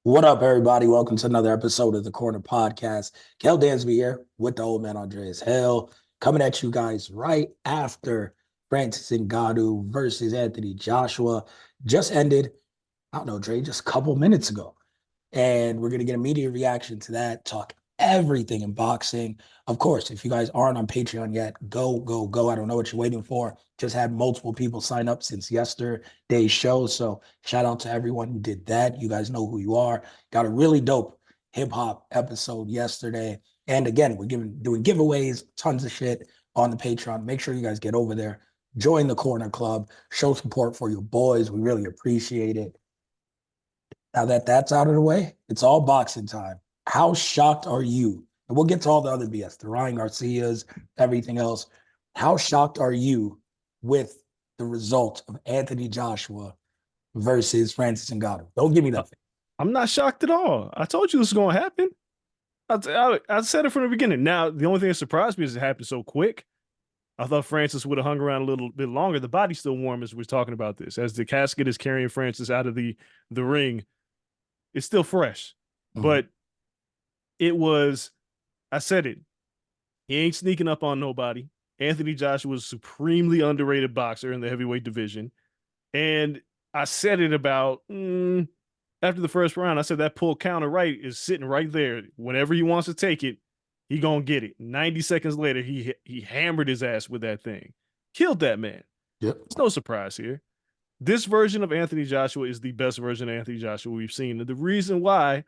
What up, everybody? Welcome to another episode of the Corner Podcast. Kel Dansby here with the old man Andreas Hell, coming at you guys right after Francis Ngannou versus Anthony Joshua just ended. I don't know, Dre, just a couple minutes ago. And we're going to get immediate reaction to that, talk everything in boxing. Of course, if you guys aren't on Patreon yet, go, go, go. I don't know what you're waiting for. Just had multiple people sign up since yesterday's show. So shout out to everyone who did that. You guys know who you are. Got a really dope hip hop episode yesterday. And again, we're doing giveaways, tons of shit on the Patreon. Make sure you guys get over there, join the Corner Club, show support for your boys. We really appreciate it. Now that that's out of the way, it's all boxing time. How shocked are you? And we'll get to all the other BS, the Ryan Garcias, everything else. How shocked are you with the result of Anthony Joshua versus Francis Ngannou? Don't give me Uh, nothing. I'm not shocked at all. I told you this was going to happen. I said it from the beginning. Now, the only thing that surprised me is it happened so quick. I thought Francis would have hung around a little bit longer. The body's still warm as we're talking about this. As the casket is carrying Francis out of the ring, it's still fresh. Mhm. But it was, I said it. He ain't sneaking up on nobody. Anthony Joshua was a supremely underrated boxer in the heavyweight division. And I said it about after the first round. I said that pull counter right is sitting right there. Whenever he wants to take it, he gonna get it. 90 seconds later, he hammered his ass with that thing, killed that man. Yep. It's no surprise here. This version of Anthony Joshua is the best version of Anthony Joshua we've seen. And the reason why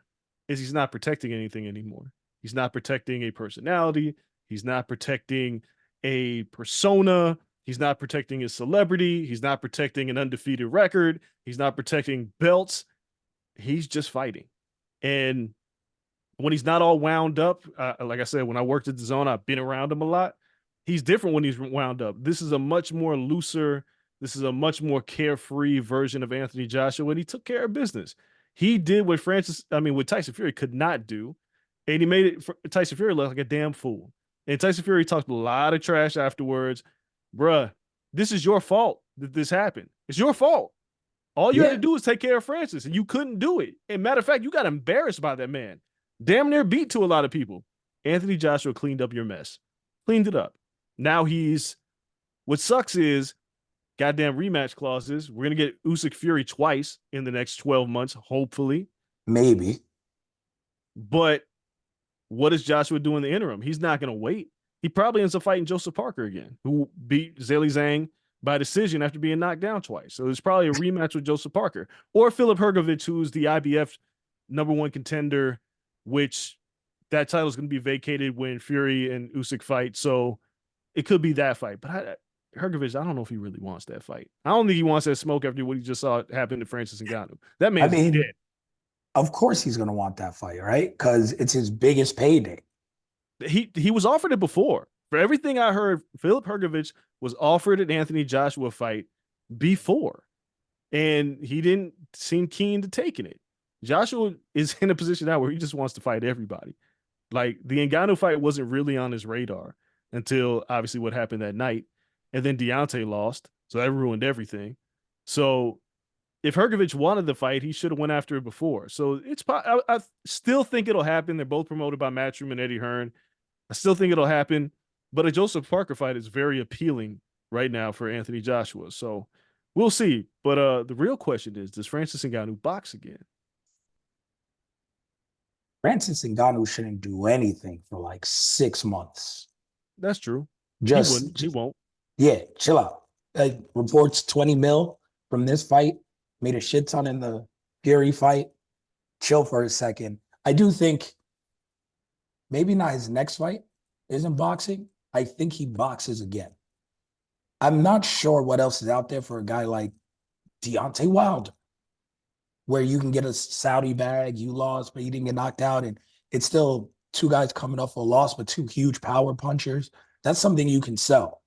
is he's not protecting anything anymore. He's not protecting a personality. He's not protecting a persona. He's not protecting his celebrity. He's not protecting an undefeated record. He's not protecting belts. He's just fighting. And when he's not all wound up, like I said, when I worked at the zone, I've been around him a lot. He's different when he's wound up. This is a much more looser, this is a much more carefree version of Anthony Joshua, and he took care of business. He did what what Tyson Fury could not do, and he made it for Tyson Fury look like a damn fool. And Tyson Fury talked a lot of trash afterwards. Bruh, this is your fault that this happened. It's your fault. All you had to Yeah. do was take care of Francis, and you couldn't do it. And matter of fact, you got embarrassed by that man. Damn near beat to a lot of people. Anthony Joshua cleaned up your mess, cleaned it up. Now what sucks is goddamn rematch clauses. We're gonna get Usyk Fury twice in the next 12 months, hopefully. Maybe. But what does Joshua do in the interim? He's not gonna wait. He probably ends up fighting Joseph Parker again, who beat Zhilei Zhang by decision after being knocked down twice. So there's probably a rematch with Joseph Parker or Philip Hergovich, who's the IBF #1 contender, which that title is going to be vacated when Fury and Usyk fight. So it could be that fight. But Hergovich, I don't know if he really wants that fight. I don't think he wants that smoke after what he just saw happen to Francis Ngannou. That I man's mean, dead. of course he's going to want that fight, right? Because it's his biggest payday. He was offered it before. For everything I heard, Philip Hergovich was offered an Anthony Joshua fight before, and he didn't seem keen to taking it. Joshua is in a position now where he just wants to fight everybody. Like the Ngannou fight wasn't really on his radar until obviously what happened that night, and then Deontay lost, so that ruined everything. So if Hergovich wanted the fight, he should have went after it before. So I still think it'll happen. They're both promoted by Matchroom and Eddie Hearn. I still think it'll happen, but a Joseph Parker fight is very appealing right now for Anthony Joshua. So we'll see. But the real question is, does Francis Ngannou box again? Francis Ngannou shouldn't do anything for like 6 months. That's true. He Just, wouldn't. He just won't. yeah, chill out. Reports 20 mil from this fight, made a shit ton in the Fury fight. Chill for a second. I do think maybe not his next fight isn't boxing. I think he boxes again. I'm not sure what else is out there for a guy like Deontay Wilder, where you can get a Saudi bag, you lost, but you didn't get knocked out. And it's still two guys coming off a loss, but two huge power punchers. That's something you can sell.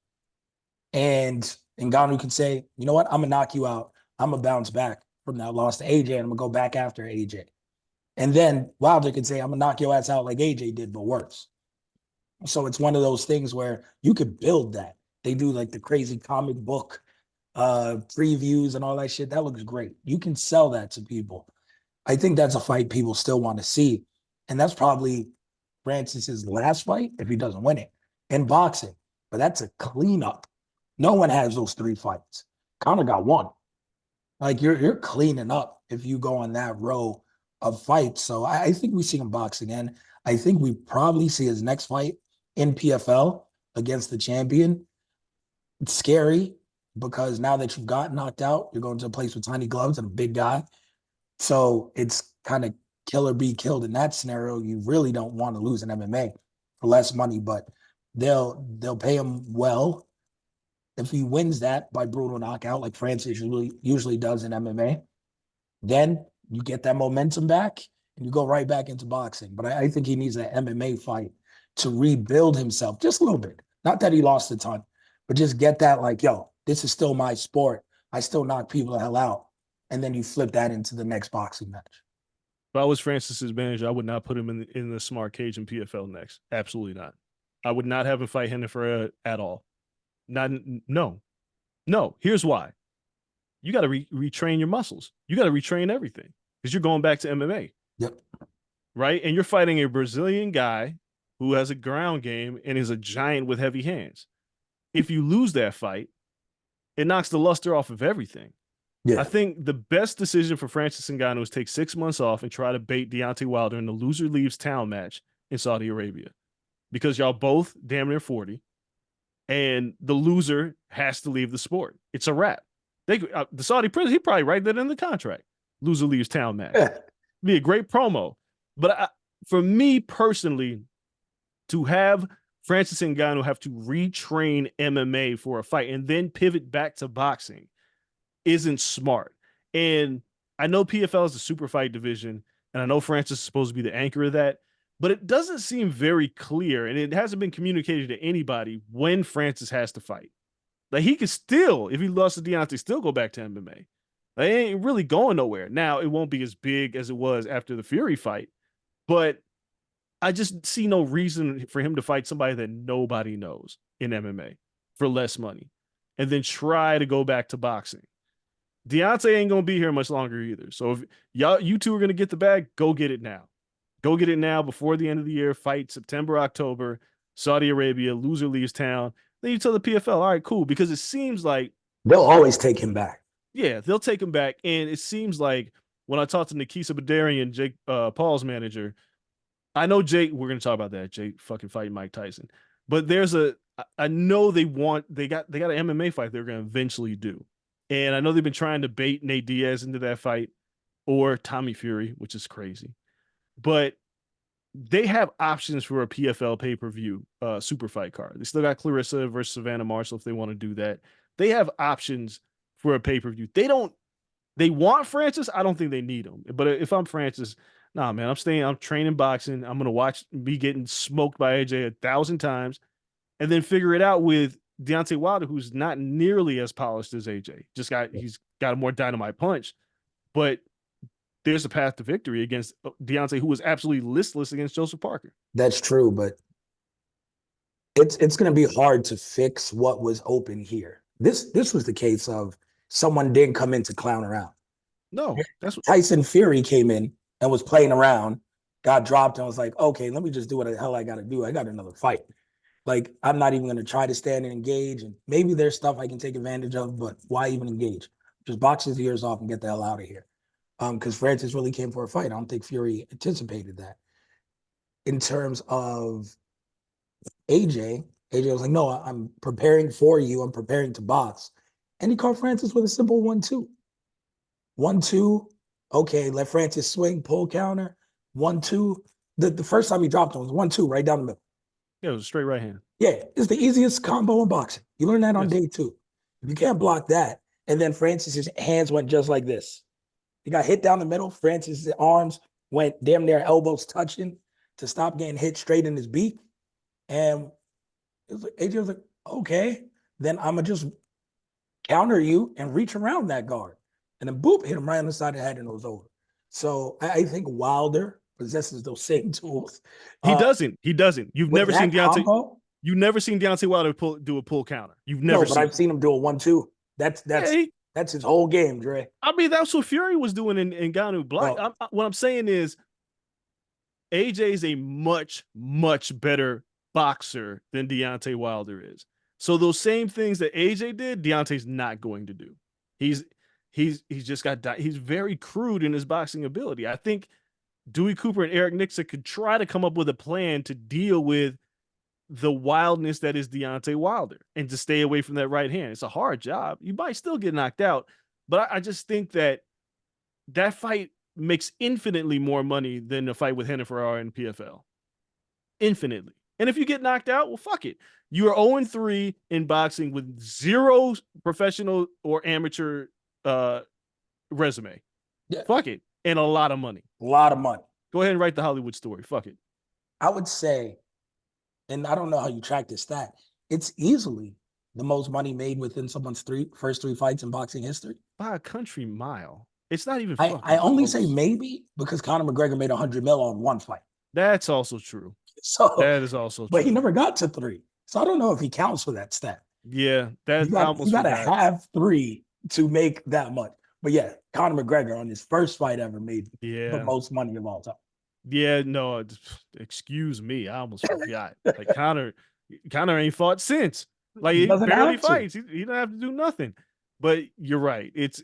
And Ngannou can say, you know what? I'm gonna knock you out. I'm gonna bounce back from that loss to AJ, and I'm gonna go back after AJ. And then Wilder can say, I'm gonna knock your ass out like AJ did, but worse. So it's one of those things where you could build that. They do like the crazy comic book previews and all that shit. That looks great. You can sell that to people. I think that's a fight people still want to see. And that's probably Francis's last fight if he doesn't win it in boxing. But that's a cleanup. No one has those 3 fights. Conor got one. Like you're cleaning up if you go on that row of fights. So I think we see him box again. I think we probably see his next fight in PFL against the champion. It's scary because now that you've got knocked out, you're going to a place with tiny gloves and a big guy. So it's kind of kill or be killed in that scenario. You really don't want to lose in MMA for less money, but they'll pay him well if he wins that by brutal knockout, like Francis usually does in MMA. Then you get that momentum back and you go right back into boxing. But I think he needs an MMA fight to rebuild himself just a little bit. Not that he lost a ton, but just get that like, yo, this is still my sport. I still knock people the hell out. And then you flip that into the next boxing match. If I was Francis's manager, I would not put him in the smart cage in PFL next. Absolutely not. I would not have him fight Henry Ferreira at all. No. Here's why. You got to retrain your muscles. You got to retrain everything because you're going back to MMA. Yep. Right? And you're fighting a Brazilian guy who has a ground game and is a giant with heavy hands. If you lose that fight, it knocks the luster off of everything. Yeah. I think the best decision for Francis Ngannou is take 6 months off and try to bait Deontay Wilder in the loser leaves town match in Saudi Arabia because y'all both damn near 40 and the loser has to leave the sport. It's a wrap. The Saudi president, he probably write that in the contract. Loser leaves town match. Yeah. Be a great promo. But for me personally, to have Francis Ngannou have to retrain MMA for a fight and then pivot back to boxing isn't smart. And I know PFL is the super fight division, and I know Francis is supposed to be the anchor of that, but it doesn't seem very clear, and it hasn't been communicated to anybody when Francis has to fight. Like, he could still, if he lost to Deontay, still go back to MMA. Like, it ain't really going nowhere. Now, it won't be as big as it was after the Fury fight, but I just see no reason for him to fight somebody that nobody knows in MMA for less money and then try to go back to boxing. Deontay ain't going to be here much longer either. So if you two are going to get the bag, go get it now. Go get it now before the end of the year. Fight September, October, Saudi Arabia, loser leaves town. Then you tell the PFL, all right, cool. Because it seems like they'll always take him back. Yeah, they'll take him back. And it seems like when I talked to Nikisa Badarian, Jake Paul's manager, I know Jake, we're going to talk about that. Jake fucking fighting Mike Tyson. But I know they got an MMA fight they're going to eventually do. And I know they've been trying to bait Nate Diaz into that fight or Tommy Fury, which is crazy. But they have options for a PFL pay-per-view super fight card. They still got Clarissa versus Savannah Marshall if they want to do that. They have options for a pay-per-view. They want Francis. I don't think they need him. But if I'm Francis, nah, man, I'm training boxing. I'm going to watch me getting smoked by AJ 1,000 times and then figure it out with Deontay Wilder, who's not nearly as polished as AJ. He's got a more dynamite punch, but there's a path to victory against Deontay, who was absolutely listless against Joseph Parker. That's true, but it's going to be hard to fix what was open here. This was the case of someone didn't come in to clown around. No, that's what Tyson Fury came in and was playing around, got dropped, and was like, okay, let me just do what the hell I got to do. I got another fight. Like, I'm not even going to try to stand and engage. And maybe there's stuff I can take advantage of, but why even engage? Just box his ears off and get the hell out of here. Because Francis really came for a fight. I don't think Fury anticipated that. In terms of AJ was like, no, I'm preparing for you. I'm preparing to box. And he caught Francis with a simple 1-2. 1-2. Okay, let Francis swing, pull counter. 1-2. The first time he dropped him was 1-2 right down the middle. Yeah, it was a straight right hand. Yeah, it's the easiest combo in boxing. You learn that on day 2. If you can't block that, and then Francis's hands went just like this. He got hit down the middle. Francis's arms went damn near elbows touching to stop getting hit straight in his beak. And it was like, AJ was like, okay, then I'm going to just counter you and reach around that guard. And then boop, hit him right on the side of the head and it was over. So I think Wilder possesses those same tools. He doesn't. You've never seen Deontay. Combo, you've never seen Deontay Wilder do a pull counter. You've never seen. But I've seen him do a 1-2. That's That's his whole game, Dre. I mean, that's what Fury was doing in Ngannou block. Bro, What I'm saying is AJ is a much, much better boxer than Deontay Wilder is. So those same things that AJ did, Deontay's not going to do. He's just got he's very crude in his boxing ability. I think Dewey Cooper and Eric Nixon could try to come up with a plan to deal with the wildness that is Deontay Wilder and to stay away from that right hand. It's a hard job. You might still get knocked out, but I just think that fight makes infinitely more money than the fight with Henry Ferrara in PFL. Infinitely. And if you get knocked out, well, fuck it. You are 0-3 in boxing with 0 professional or amateur resume. Yeah. Fuck it. And a lot of money. A lot of money. Go ahead and write the Hollywood story. Fuck it. I would say, and I don't know how you track this stat, it's easily the most money made within someone's first three fights in boxing history. By a country mile. It's not even I only say maybe because Conor McGregor made $100 million on one fight. That's also true. So that is also true. But he never got to 3. So I don't know if he counts for that stat. Yeah, you got to have 3 to make that much. But yeah, Conor McGregor on his first fight ever made the most money of all time. Yeah, no, excuse me. I almost forgot. Like Conor ain't fought since. Like he barely fights. He doesn't have to do nothing. But you're right. It's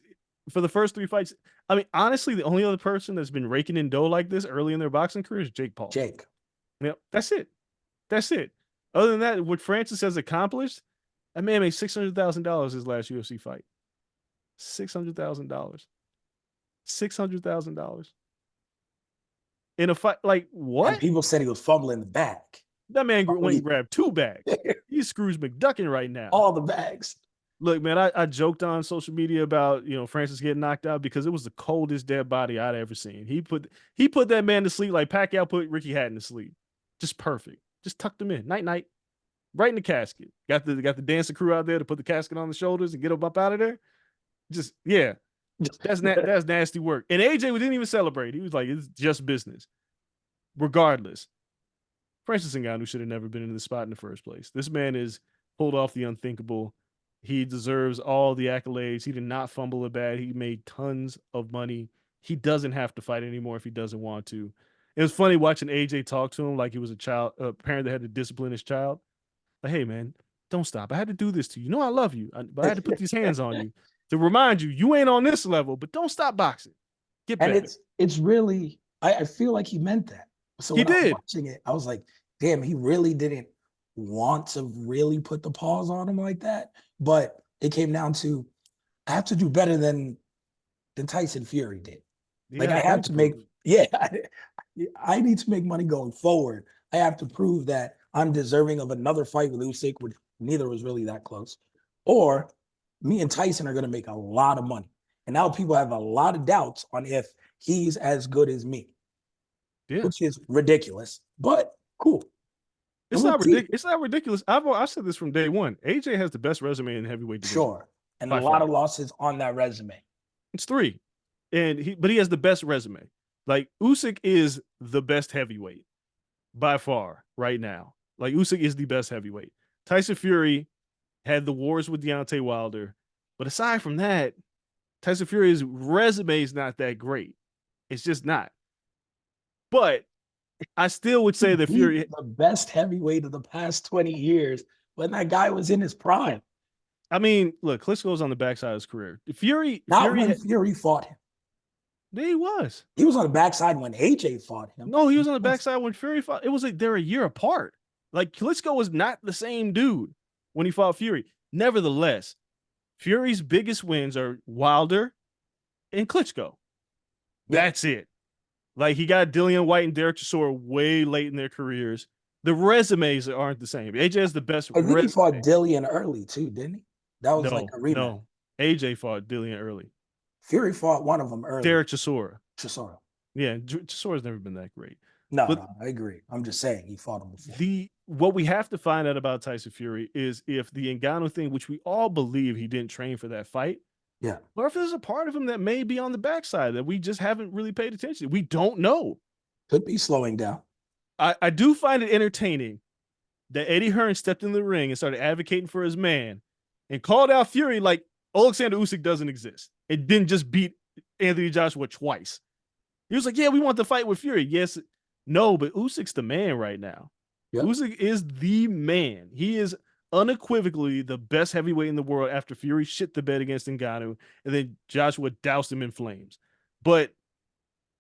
for the first 3 fights. I mean, honestly, the only other person that's been raking in dough like this early in their boxing career is Jake Paul. Yeah, that's it. That's it. Other than that, what Francis has accomplished, that man made $600,000 his last UFC fight. $600,000. $600,000 in a fight. Like what? And people said he was fumbling the bag. That man went and grabbed 2 bags. He's Scrooge McDucking right now. All the bags. Look, man, I joked on social media about Francis getting knocked out because it was the coldest dead body I'd ever seen. He put that man to sleep like Pacquiao put Ricky Hatton to sleep. Just perfect. Just tucked him in. Night night. Right in the casket. Got the dancing crew out there to put the casket on the shoulders and get him up out of there. Just yeah. That's nasty work. And AJ didn't even celebrate. He was like, it's just business. Regardless, Francis Ngannou should have never been in this spot in the first place. This man is pulled off the unthinkable. He deserves all the accolades. He did not fumble a bat. He made tons of money. He doesn't have to fight anymore if he doesn't want to. It was funny watching AJ talk to him like he was a parent that had to discipline his child. Like, hey, man, don't stop. I had to do this to you. You know I love you, but I had to put these hands on you to remind you ain't on this level, but don't stop boxing. Get better. And it's really, I feel like he meant that. So when I was watching it, I was like, damn, he really didn't want to really put the pause on him like that. But it came down to, I have to do better than Tyson Fury did. Like I have to make, I need to make money going forward. I have to prove that I'm deserving of another fight with Usyk, which neither was really that close. Or me and Tyson are going to make a lot of money. And now people have a lot of doubts on if he's as good as me, which is ridiculous, but cool. It's not ridiculous. It's not ridiculous. I've said this from day one. AJ has the best resume in heavyweight division. Sure. And a lot of losses on that resume. It's 3. But he has the best resume. Like Usyk is the best heavyweight by far right now. Like Usyk is the best heavyweight. Tyson Fury had the wars with Deontay Wilder. But aside from that, Tyson Fury's resume is not that great. It's just not. But I still would say that Fury the best heavyweight of the past 20 years when that guy was in his prime. I mean, look, Klitschko's on the backside of his career. Fury fought him. Yeah, he was. He was on the backside when AJ fought him. No, he was on the backside when Fury fought. It was like they're a year apart. Like Klitschko was not the same dude when he fought Fury. Nevertheless, Fury's biggest wins are Wilder and Klitschko. That's it. Like he got Dillian White and Derek Chisora way late in their careers. The resumes aren't the same. AJ has the best. I think he fought Dillian early too, didn't he? That was like a rematch. No, AJ fought Dillian early. Fury fought one of them early. Derek Chisora. Yeah, Chisora's never been that great. No, I agree. I'm just saying he fought him before. What we have to find out about Tyson Fury is if the Ngannou thing, which we all believe he didn't train for that fight, or if there's a part of him that may be on the backside that we just haven't really paid attention. We don't know. Could be slowing down. I do find it entertaining that Eddie Hearn stepped in the ring and started advocating for his man and called out Fury like Alexander Usyk doesn't exist. It didn't just beat Anthony Joshua twice. He was like, yeah, we want the fight with Fury. Yes, no, but Usyk's the man right now. Yep. Usyk is the man. He is unequivocally the best heavyweight in the world after Fury shit the bed against Ngannou, and then Joshua doused him in flames. But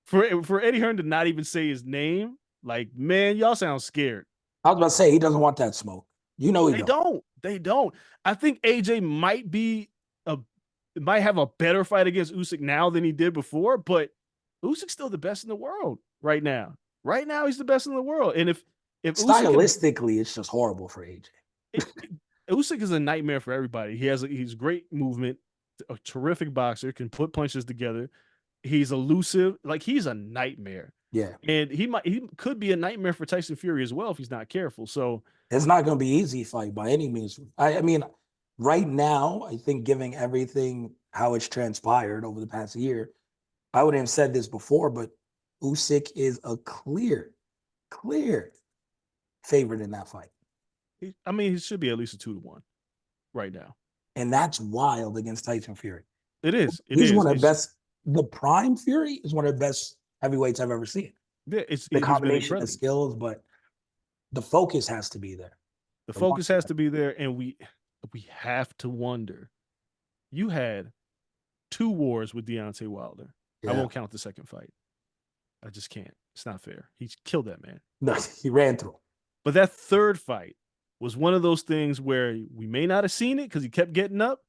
for Eddie Hearn to not even say his name, like, man, y'all sound scared. I was about to say he doesn't want that smoke. You know he don't. They don't. I think AJ might have a better fight against Usyk now than he did before, but Usyk's still the best in the world right now. Right now, he's the best in the world. And if stylistically, it's just horrible for AJ. Usyk is a nightmare for everybody. He's great movement, a terrific boxer, can put punches together. He's elusive, like he's a nightmare. Yeah, and he could be a nightmare for Tyson Fury as well if he's not careful. So it's not going to be easy fight by any means. I mean, right now, I think giving everything how it's transpired over the past year, I wouldn't have said this before, but Usyk is a clear favorite in that fight. He should be at least a 2-1 right now. And that's wild against Tyson Fury. It is. He's one of the best. The prime Fury is one of the best heavyweights I've ever seen. Yeah, the combination of skills, but the focus has to be there. The focus has to be there, and we have to wonder. You had 2 wars with Deontay Wilder. Yeah. I won't count the second fight. I just can't. It's not fair. He killed that man. No, he ran through. But that third fight was one of those things where we may not have seen it because he kept getting up,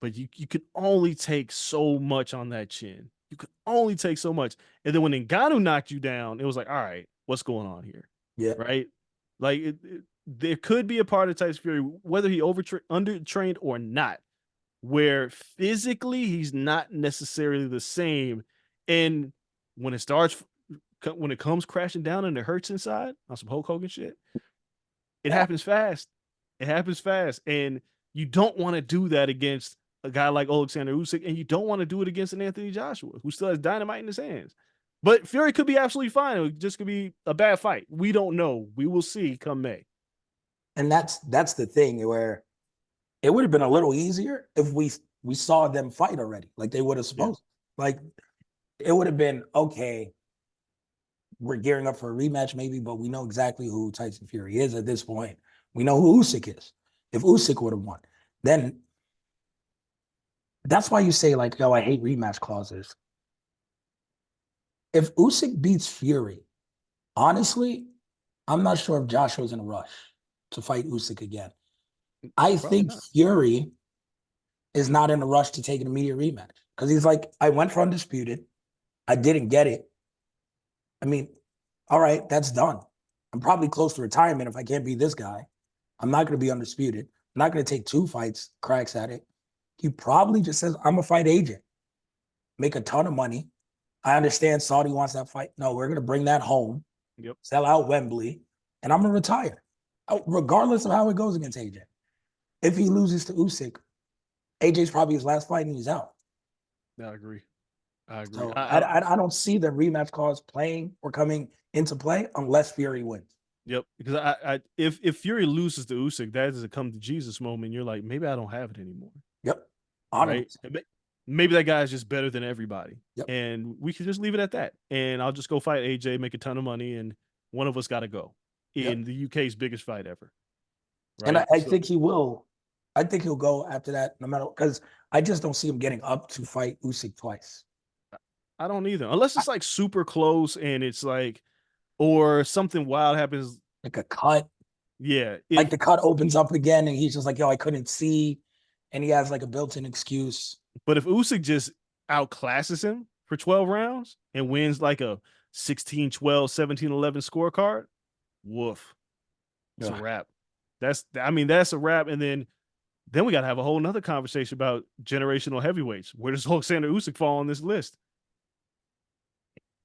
but you could only take so much on that chin. You could only take so much. And then when Ngannou knocked you down, it was like, all right, what's going on here? Yeah. Right? Like, there could be a part of Tyson Fury, whether he undertrained or not, where physically he's not necessarily the same. And when it comes crashing down and it hurts inside on some Hulk Hogan shit, it happens fast. It happens fast. And you don't want to do that against a guy like Alexander Usyk, and you don't want to do it against an Anthony Joshua who still has dynamite in his hands. But Fury could be absolutely fine. It just could be a bad fight. We don't know. We will see come May. And that's the thing where it would have been a little easier if we saw them fight already, like they would have supposed. Yeah. Like it would have been okay. We're gearing up for a rematch, maybe, but we know exactly who Tyson Fury is at this point. We know who Usyk is. If Usyk would have won, then that's why you say, like, yo, I hate rematch clauses. If Usyk beats Fury, honestly, I'm not sure if Joshua's in a rush to fight Usyk again. I think Fury is not in a rush to take an immediate rematch because he's like, I went for undisputed. I didn't get it. I mean, all right, that's done. I'm probably close to retirement if I can't beat this guy. I'm not going to be undisputed. I'm not going to take 2 fights, cracks at it. He probably just says, I'm going to fight AJ. Make a ton of money. I understand Saudi wants that fight. No, we're going to bring that home. Yep. Sell out Wembley. And I'm going to retire. Regardless of how it goes against AJ. If he loses to Usyk, AJ's probably his last fight and he's out. I agree. So I don't see the rematch clause playing or coming into play unless Fury wins. Yep. Because if Fury loses to Usyk, that is a come to Jesus moment. You're like, maybe I don't have it anymore. Yep. Right? Maybe that guy is just better than everybody. Yep. And we can just leave it at that. And I'll just go fight AJ, make a ton of money, and one of us got to go in the UK's biggest fight ever. Right? And I think he will. I think he'll go after that, no matter, because I just don't see him getting up to fight Usyk twice. I don't either, unless it's like super close and it's like, or something wild happens, like a cut. Yeah, like the cut opens up again, and he's just like, "Yo, I couldn't see," and he has like a built-in excuse. But if Usyk just outclasses him for 12 rounds and wins like a 16-12, 17-11 scorecard, woof, it's a wrap. That's a wrap. And then we got to have a whole nother conversation about generational heavyweights. Where does Alexander Usyk fall on this list?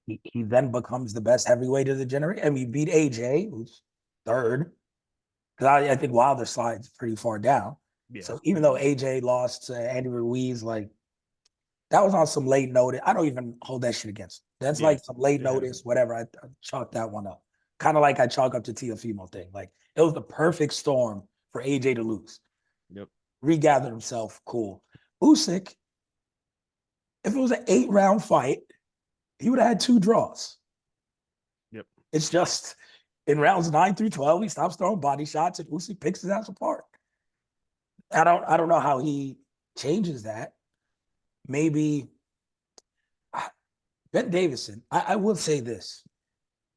He then becomes the best heavyweight of the generation. I mean, he beat AJ, who's third. Because I think Wilder slides pretty far down. Yeah. So even though AJ lost to Andy Ruiz, like that was on some late notice. I don't even hold that shit against him. That's like some late notice, whatever. I chalked that one up. Kind of like I chalk up the Teofimo thing. Like it was the perfect storm for AJ to lose. Yep. Regathered himself, cool. Usyk, if it was an 8-round fight, he would have had 2 draws. Yep. It's just in rounds 9 through 12, he stops throwing body shots and Usyk picks his ass apart. I don't know how he changes that. Maybe Ben Davison. I will say this: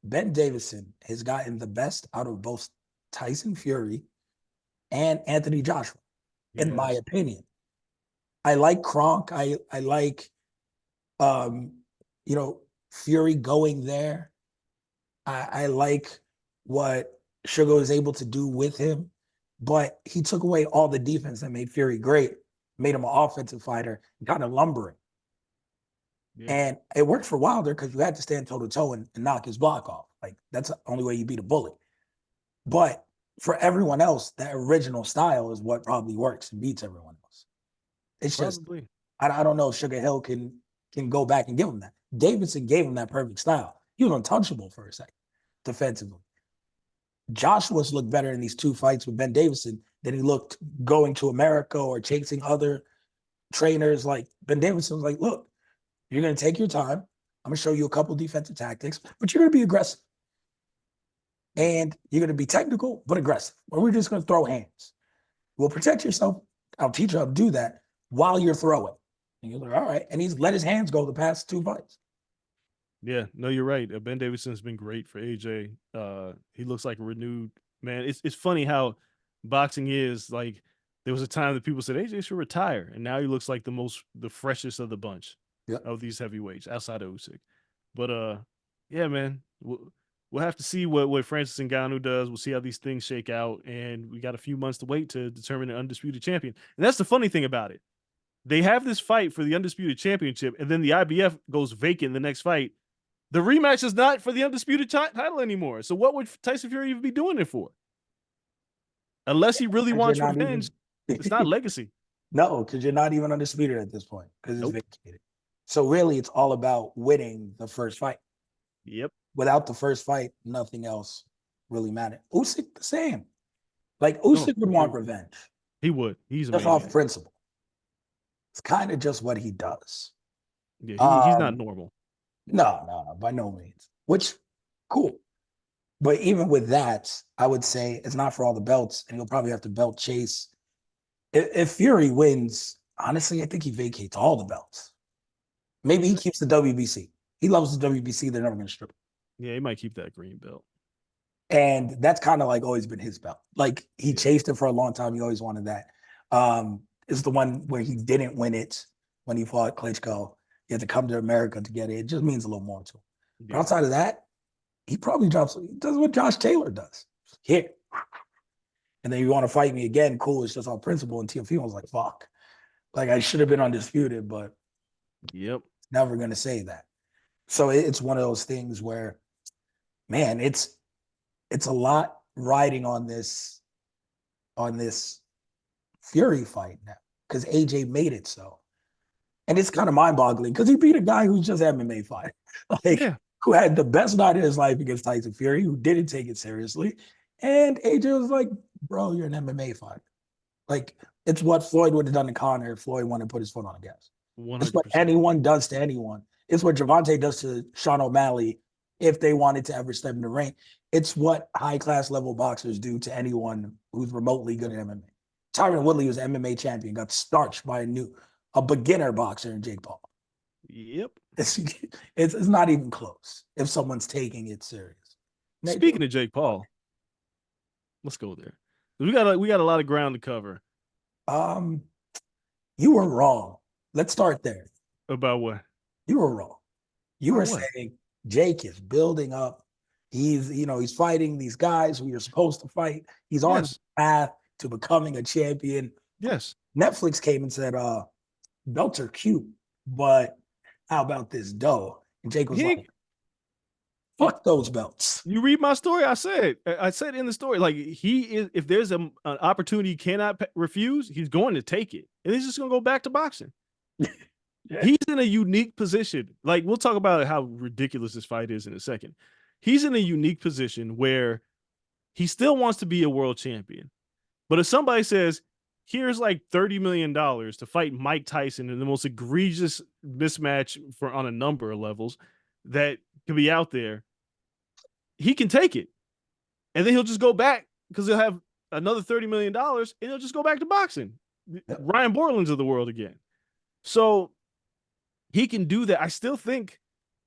Ben Davison has gotten the best out of both Tyson Fury and Anthony Joshua, in my opinion. I like Kronk. I like, Fury going there. I like what Sugar was able to do with him, but he took away all the defense that made Fury great, made him an offensive fighter, kind of lumbering. Yeah. And it worked for Wilder because you had to stand toe to toe and knock his block off. Like, that's the only way you beat a bully. But for everyone else, that original style is what probably works and beats everyone else. It's probably just, I don't know if Sugar Hill can go back and give him that. Davidson gave him that perfect style. He was untouchable for a second, defensively. Joshua's looked better in these 2 fights with Ben Davison than he looked going to America or chasing other trainers. Like, Ben Davison was like, look, you're going to take your time. I'm going to show you a couple defensive tactics, but you're going to be aggressive. And you're going to be technical, but aggressive. Or we're just going to throw hands. We'll protect yourself. I'll teach you how to do that while you're throwing. And you're like, all right. And he's let his hands go the past 2 fights. Yeah, no, you're right. Ben Davidson's been great for AJ. He looks like a renewed man. It's funny how boxing is. Like, there was a time that people said AJ should retire, and now he looks like the freshest of the bunch of these heavyweights outside of Usyk. But yeah, man, we'll have to see what Francis Ngannou does. We'll see how these things shake out, and we got a few months to wait to determine an undisputed champion. And that's the funny thing about it. They have this fight for the undisputed championship, and then the IBF goes vacant the next fight. The rematch is not for the undisputed title anymore. So what would Tyson Fury even be doing it for? Unless he really wants revenge, it's not legacy. No, because you're not even undisputed at this point because it's vacated. So really, it's all about winning the first fight. Yep. Without the first fight, nothing else really mattered. Usyk the same. Like, Usyk would want revenge. He would. He's just off principle. It's kind of just what he does. Yeah, he's not normal. No, by no means. Which, cool. But even with that, I would say it's not for all the belts, and he'll probably have to belt chase. If Fury wins, honestly, I think he vacates all the belts. Maybe he keeps the WBC. He loves the WBC. They're never going to strip him. Yeah, he might keep that green belt. And that's kind of like always been his belt. Like, he chased it for a long time. He always wanted that. It's the one where he didn't win it when he fought Klitschko. He had to come to America to get it. It just means a little more to him. Yeah. But outside of that, he probably does what Josh Taylor does. Here. And then you want to fight me again, cool. It's just on principle. And Teofimo was like, fuck. Like, I should have been undisputed, but never going to say that. So it's one of those things where, man, it's a lot riding on this Fury fight now because AJ made it so. And it's kind of mind-boggling because he beat a guy who's just MMA fighter, who had the best night of his life against Tyson Fury, who didn't take it seriously. And AJ was like, bro, you're an MMA fighter. Like, it's what Floyd would have done to Conor if Floyd wanted to put his foot on the gas. 100%. It's what anyone does to anyone. It's what Gervonta does to Sean O'Malley if they wanted to ever step in the ring. It's what high-class level boxers do to anyone who's remotely good at MMA. Tyron Woodley was an MMA champion, got starched by a beginner boxer in Jake Paul. Yep. It's not even close if someone's taking it serious. Speaking of Jake Paul, let's go there. We got a lot of ground to cover. You were wrong. Let's start there. About what? You were wrong. You were saying Jake is building up. He's fighting these guys who you're supposed to fight. He's on his path to becoming a champion. Yes. Netflix came and said, belts are cute, but how about this dough? And Jake was like, fuck those belts. You read my story. I said in the story, like, he is, if there's an opportunity he cannot refuse, he's going to take it. And he's just going to go back to boxing. He's in a unique position. Like, we'll talk about how ridiculous this fight is in a second. He's in a unique position where he still wants to be a world champion. But if somebody says, here's like $30 million to fight Mike Tyson in the most egregious mismatch on a number of levels that could be out there. He can take it. And then he'll just go back because he'll have another $30 million and he'll just go back to boxing. Yep. Ryan Borland's of the world again. So he can do that. I still think,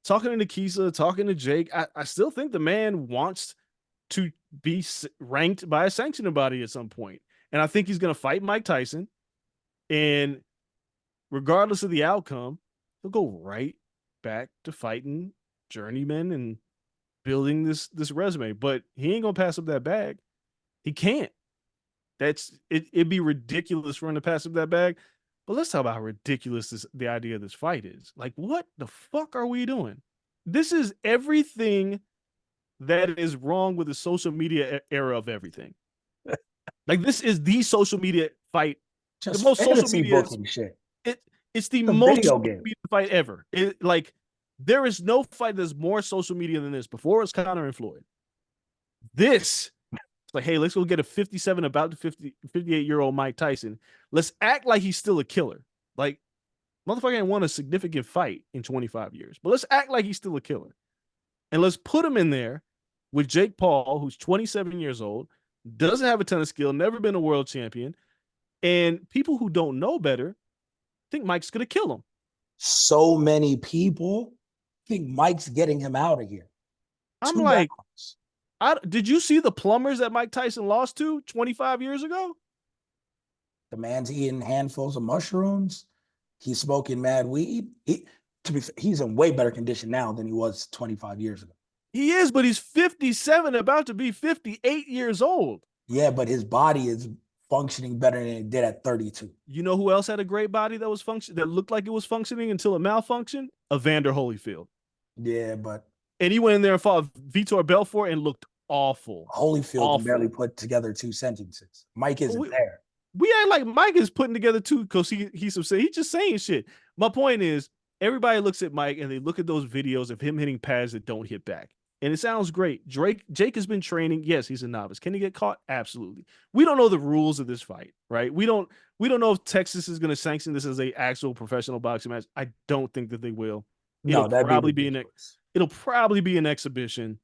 talking to Nikisa, talking to Jake, I still think the man wants to be ranked by a sanctioning body at some point. And I think he's going to fight Mike Tyson. And regardless of the outcome, he'll go right back to fighting journeymen and building this resume. But he ain't going to pass up that bag. He can't. It'd be ridiculous for him to pass up that bag. But let's talk about how ridiculous the idea of this fight is. Like, what the fuck are we doing? This is everything that is wrong with the social media era of everything. Like, this is the social media fight. Just the most social media shit. It's the most social media fight ever. Like, there is no fight that's more social media than this. Before it's Conor and Floyd. This, it's like, hey, let's go get a 57, about to 58-year-old Mike Tyson. Let's act like he's still a killer. Like, motherfucker ain't won a significant fight in 25 years. But let's act like he's still a killer. And let's put him in there with Jake Paul, who's 27 years old, doesn't have a ton of skill, never been a world champion, and people who don't know better think Mike's going to kill him. So many people think Mike's getting him out of here. I'm like, did you see the plumbers that Mike Tyson lost to 25 years ago? The man's eating handfuls of mushrooms. He's smoking mad weed. He's in way better condition now than he was 25 years ago. He is, but he's 57, about to be 58 years old. Yeah, but his body is functioning better than it did at 32. You know who else had a great body that was that looked like it was functioning until it malfunctioned? Evander Holyfield. Yeah, but and he went in there and fought Vitor Belfort and looked awful. Holyfield can barely put together 2 sentences. Mike isn't there. We act like Mike is putting together 2 because he's just saying shit. My point is, everybody looks at Mike and they look at those videos of him hitting pads that don't hit back. And it sounds great. Jake has been training. Yes, he's a novice. Can he get caught? Absolutely. We don't know the rules of this fight, right? We don't know if Texas is going to sanction this as a actual professional boxing match. I don't think that they will. It'll probably be an exhibition.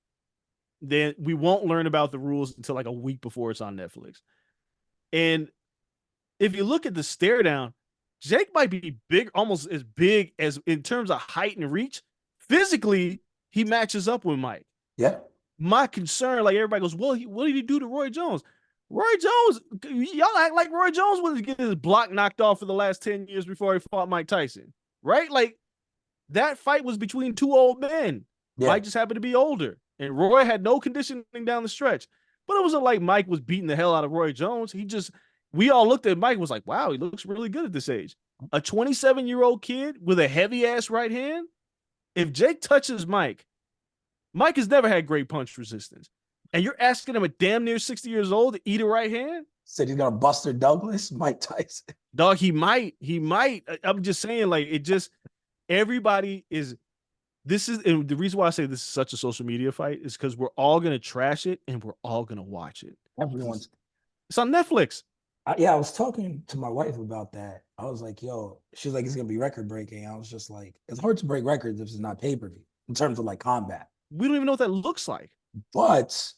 Then we won't learn about the rules until like a week before it's on Netflix. And if you look at the stare down, Jake might be big, almost as big as in terms of height and reach. Physically, he matches up with Mike. Yeah. My concern, like everybody goes, well, what did he do to Roy Jones? Roy Jones, y'all act like Roy Jones was getting his block knocked off for the last 10 years before he fought Mike Tyson, right? Like, that fight was between 2 old men. Yeah. Mike just happened to be older, and Roy had no conditioning down the stretch. But it wasn't like Mike was beating the hell out of Roy Jones. We all looked at Mike and was like, wow, he looks really good at this age. A 27-year-old kid with a heavy-ass right hand? If Jake touches Mike has never had great punch resistance. And you're asking him at damn near 60 years old to eat a right hand? Said he's going to Buster Douglas, Mike Tyson. Dog, he might. I'm just saying, like, everybody is, and the reason why I say this is such a social media fight is because we're all going to trash it and we're all going to watch it. It's on Netflix. I was talking to my wife about that. I was like, yo, she's like, it's going to be record breaking. I was just like, it's hard to break records if it's not pay-per-view in terms of like combat. We don't even know what that looks like. But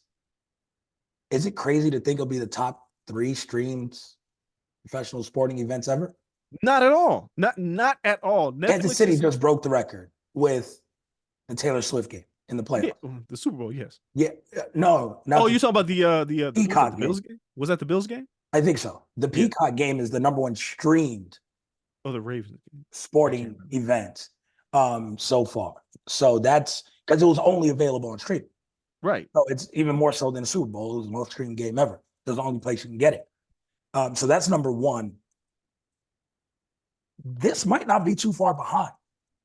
is it crazy to think it'll be the top 3 streamed professional sporting events ever? Not at all. Not at all. Kansas City just broke the record with the Taylor Swift game in the playoffs. Yeah, the Super Bowl, yes. Yeah, no. Oh, you're talking about the Peacock Bills game? Was that the Bills game? I think so. The Peacock game is the number 1 streamed. Oh, the Ravens game. Sporting event so far. So that's because it was only available on streaming. Right. So it's even more so than the Super Bowl. It was the most streamed game ever. It was the only place you can get it. So that's number 1. This might not be too far behind.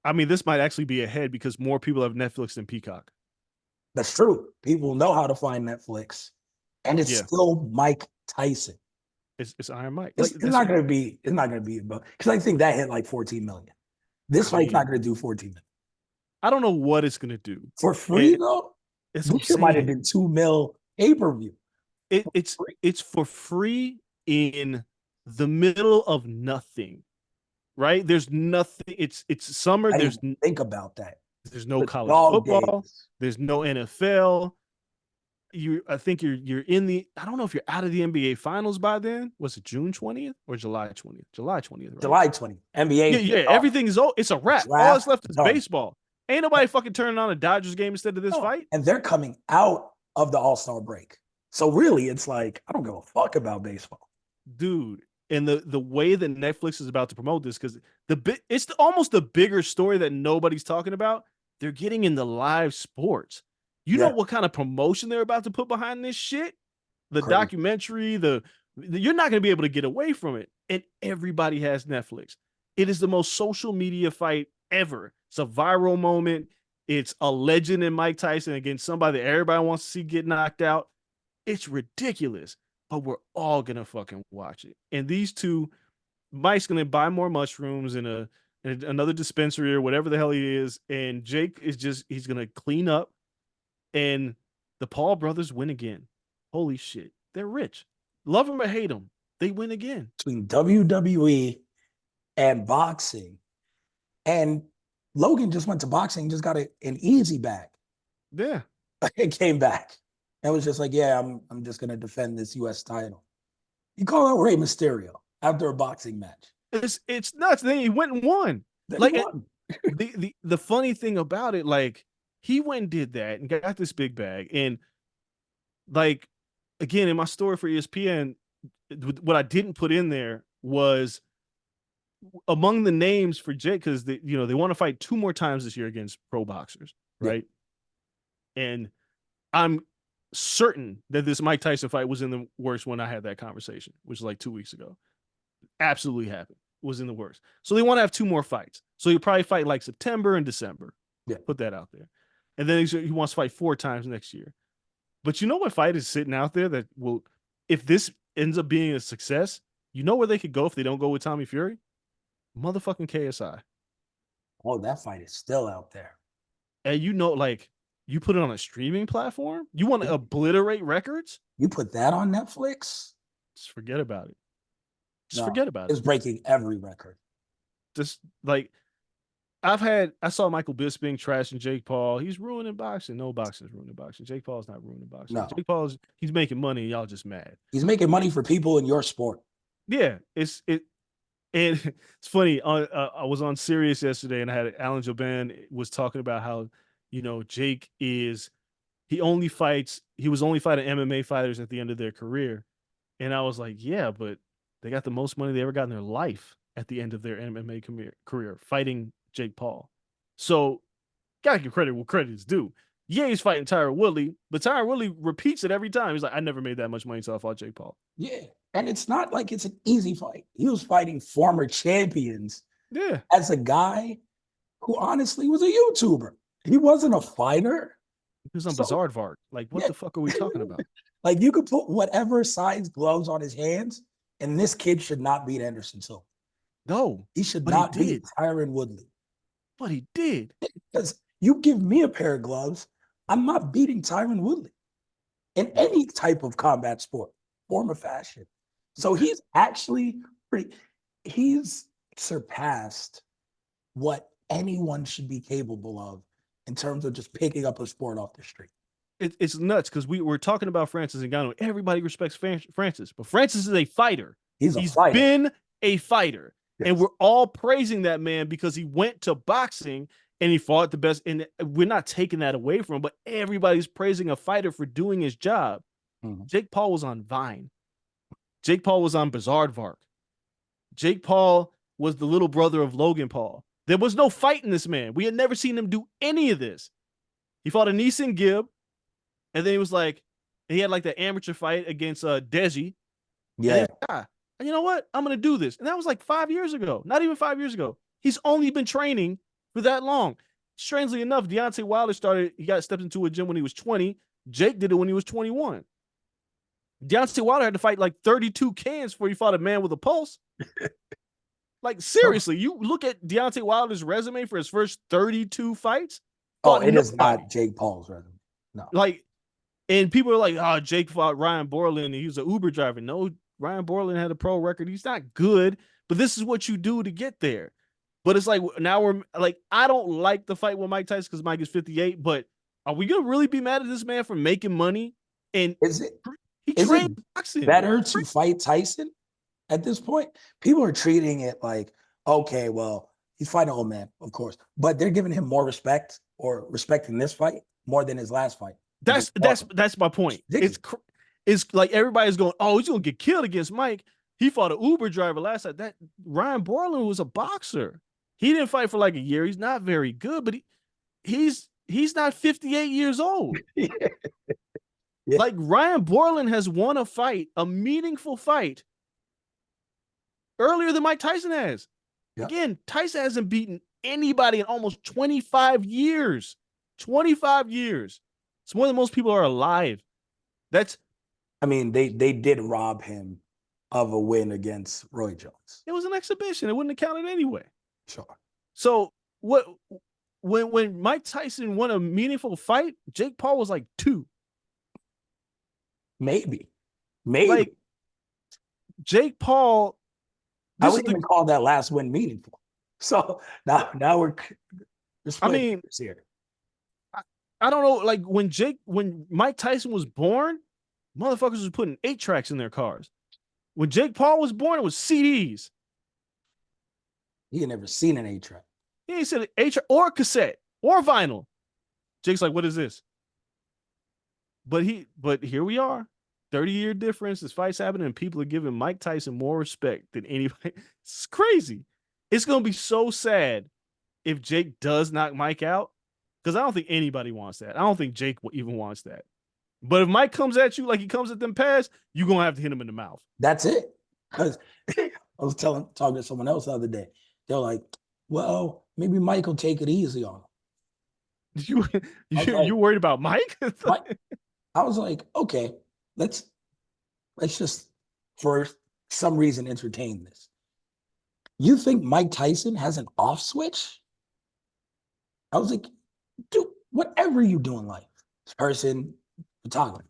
I mean, this might actually be ahead because more people have Netflix than Peacock. That's true. People know how to find Netflix. And it's still Mike Tyson. It's Iron Mike. It's not going to be about, because I think that hit like 14 million. This fight's not going to do 14 million. I don't know what it's going to do. For free, though? This might have been $2 million pay-per-view. It's for free in the middle of nothing, right? There's nothing. It's summer. I didn't even think about that. There's no The college dog football. days. There's no NFL. I think you're in the, I don't know if you're out of the NBA finals by then. Was it June 20th or July 20th? July 20th, right? July 20th. NBA. Yeah. Everything is it's a wrap. All that's Draft left is done. baseball. Ain't nobody fucking turning on a Dodgers game instead of this fight. And they're coming out of the All-Star break. So really, it's like, I don't give a fuck about baseball. Dude, and the way that Netflix is about to promote this, because it's almost the bigger story that nobody's talking about. They're getting into live sports. You know what kind of promotion they're about to put behind this shit? The documentary, you're not going to be able to get away from it. And everybody has Netflix. It is the most social media fight ever. It's a viral moment. It's a legend in Mike Tyson against somebody that everybody wants to see get knocked out. It's ridiculous, but we're all going to fucking watch it. And these two, Mike's going to buy more mushrooms in another dispensary or whatever the hell he is. And Jake he's going to clean up. And the Paul brothers win again. Holy shit. They're rich. Love them or hate them. They win again. Between WWE and boxing. And Logan just went to boxing, just got an easy bag. Yeah. It came back. And was just like, yeah, I'm just going to defend this U.S. title. You call out Rey Mysterio after a boxing match. It's nuts. Then he went and won. Won. the funny thing about it, like, he went and did that and got this big bag. And like, again, in my story for ESPN, what I didn't put in there was among the names for Jake, because they want to fight 2 more times this year against pro boxers, right? Yeah. And I'm certain that this Mike Tyson fight was in the works when I had that conversation, which was like 2 weeks ago. Absolutely happened. Was in the works. So they want to have 2 more fights. So he'll probably fight like September and December. Yeah. Put that out there. And then he wants to fight 4 times next year. But you know what fight is sitting out there that will, if this ends up being a success, you know where they could go if they don't go with Tommy Fury? Motherfucking KSI. Oh, that fight is still out there. And like, you put it on a streaming platform? You want to obliterate records? You put that on Netflix? Just forget about it. Forget about it. It's breaking every record. Just like, I saw Michael Bisping trashing Jake Paul. He's ruining boxing. No, boxing is ruining boxing. Jake Paul's not ruining boxing. No. Jake Paul's, he's making money and y'all just mad. He's making money for people in your sport. Yeah, and it's funny. I was on Sirius yesterday and I had Alan Joban was talking about how, Jake he was only fighting MMA fighters at the end of their career. And I was like, yeah, but they got the most money they ever got in their life at the end of their MMA career fighting Jake Paul. So gotta give credit where credit is due. Yeah, he's fighting Tyron Woodley, but Tyron Woodley repeats it every time. He's like, I never made that much money until I fought Jake Paul. Yeah. And it's not like it's an easy fight. He was fighting former champions. Yeah. As a guy who honestly was a YouTuber. He wasn't a fighter. He was on Bizarre. Like, what the fuck are we talking about? Like, you could put whatever size gloves on his hands, and this kid should not beat Anderson Silva. No. He should not beat Tyron Woodley. But he did. Because you give me a pair of gloves, I'm not beating Tyron Woodley in any type of combat sport, form or fashion. So he's actually he's surpassed what anyone should be capable of in terms of just picking up a sport off the street. It's nuts because we're talking about Francis Ngannou. Everybody respects Francis, but Francis is a fighter. He's been a fighter. Yes. And we're all praising that man because he went to boxing and he fought the best. And we're not taking that away from him, but everybody's praising a fighter for doing his job. Mm-hmm. Jake Paul was on Vine. Jake Paul was on Bizarre. Jake Paul was the little brother of Logan Paul. There was no fight in this man. We had never seen him do any of this. He fought a Neeson Gibb, and then he was like, he had like the amateur fight against Deji. Yeah. And you know what? I'm going to do this. And that was like 5 years ago. Not even 5 years ago. He's only been training for that long. Strangely enough, Deontay Wilder stepped into a gym when he was 20. Jake did it when he was 21. Deontay Wilder had to fight like 32 cans before he fought a man with a pulse. Like, seriously, you look at Deontay Wilder's resume for his first 32 fights. Oh, it is not Jake Paul's resume. No. Like, and people are like, oh, Jake fought Ryan Borland and he was an Uber driver. No, Ryan Borland had a pro record. He's not good, but this is what you do to get there. But it's like now we're like, I don't like the fight with Mike Tyson because Mike is 58, but are we gonna really be mad at this man for making money? And Is it he is it trained boxing. better to fight Tyson at this point? People are treating it like, okay, well, he's fighting an old man, of course, but they're giving him more respect or respecting this fight more than his last fight. That's my point. It's like everybody's going, oh, he's gonna get killed against Mike. He fought an Uber driver last night. That Ryan Borland was a boxer. He didn't fight for like a year. He's not very good, but he's not 58 years old. Yeah. Like Ryan Borland has won a fight, a meaningful fight, earlier than Mike Tyson has. Yeah. Again, Tyson hasn't beaten anybody in almost 25 years. 25 years. It's more than most people are alive. I mean, they did rob him of a win against Roy Jones. It was an exhibition. It wouldn't have counted anyway. Sure. So when Mike Tyson won a meaningful fight, Jake Paul was like 2. Maybe. Like Jake Paul. I wouldn't even call that last win meaningful. So now we're I mean, here. I don't know. Like when Mike Tyson was born, motherfuckers was putting 8 tracks in their cars. When Jake Paul was born, it was CDs. He had never seen an 8-track. He ain't said 8-track or cassette or vinyl. Jake's like, what is this? But here we are. 30-year difference. This fight's happening, and people are giving Mike Tyson more respect than anybody. It's crazy. It's gonna be so sad if Jake does knock Mike out, because I don't think anybody wants that. I don't think Jake even wants that. But if Mike comes at you like he comes at them pads, you're gonna have to hit him in the mouth. That's it. Because I was talking to someone else the other day. They're like, well, maybe Mike will take it easy on him. You worried about Mike? I was like, okay, let's just for some reason entertain this. You think Mike Tyson has an off switch? I was like, dude, whatever you do in life, this person, photographer.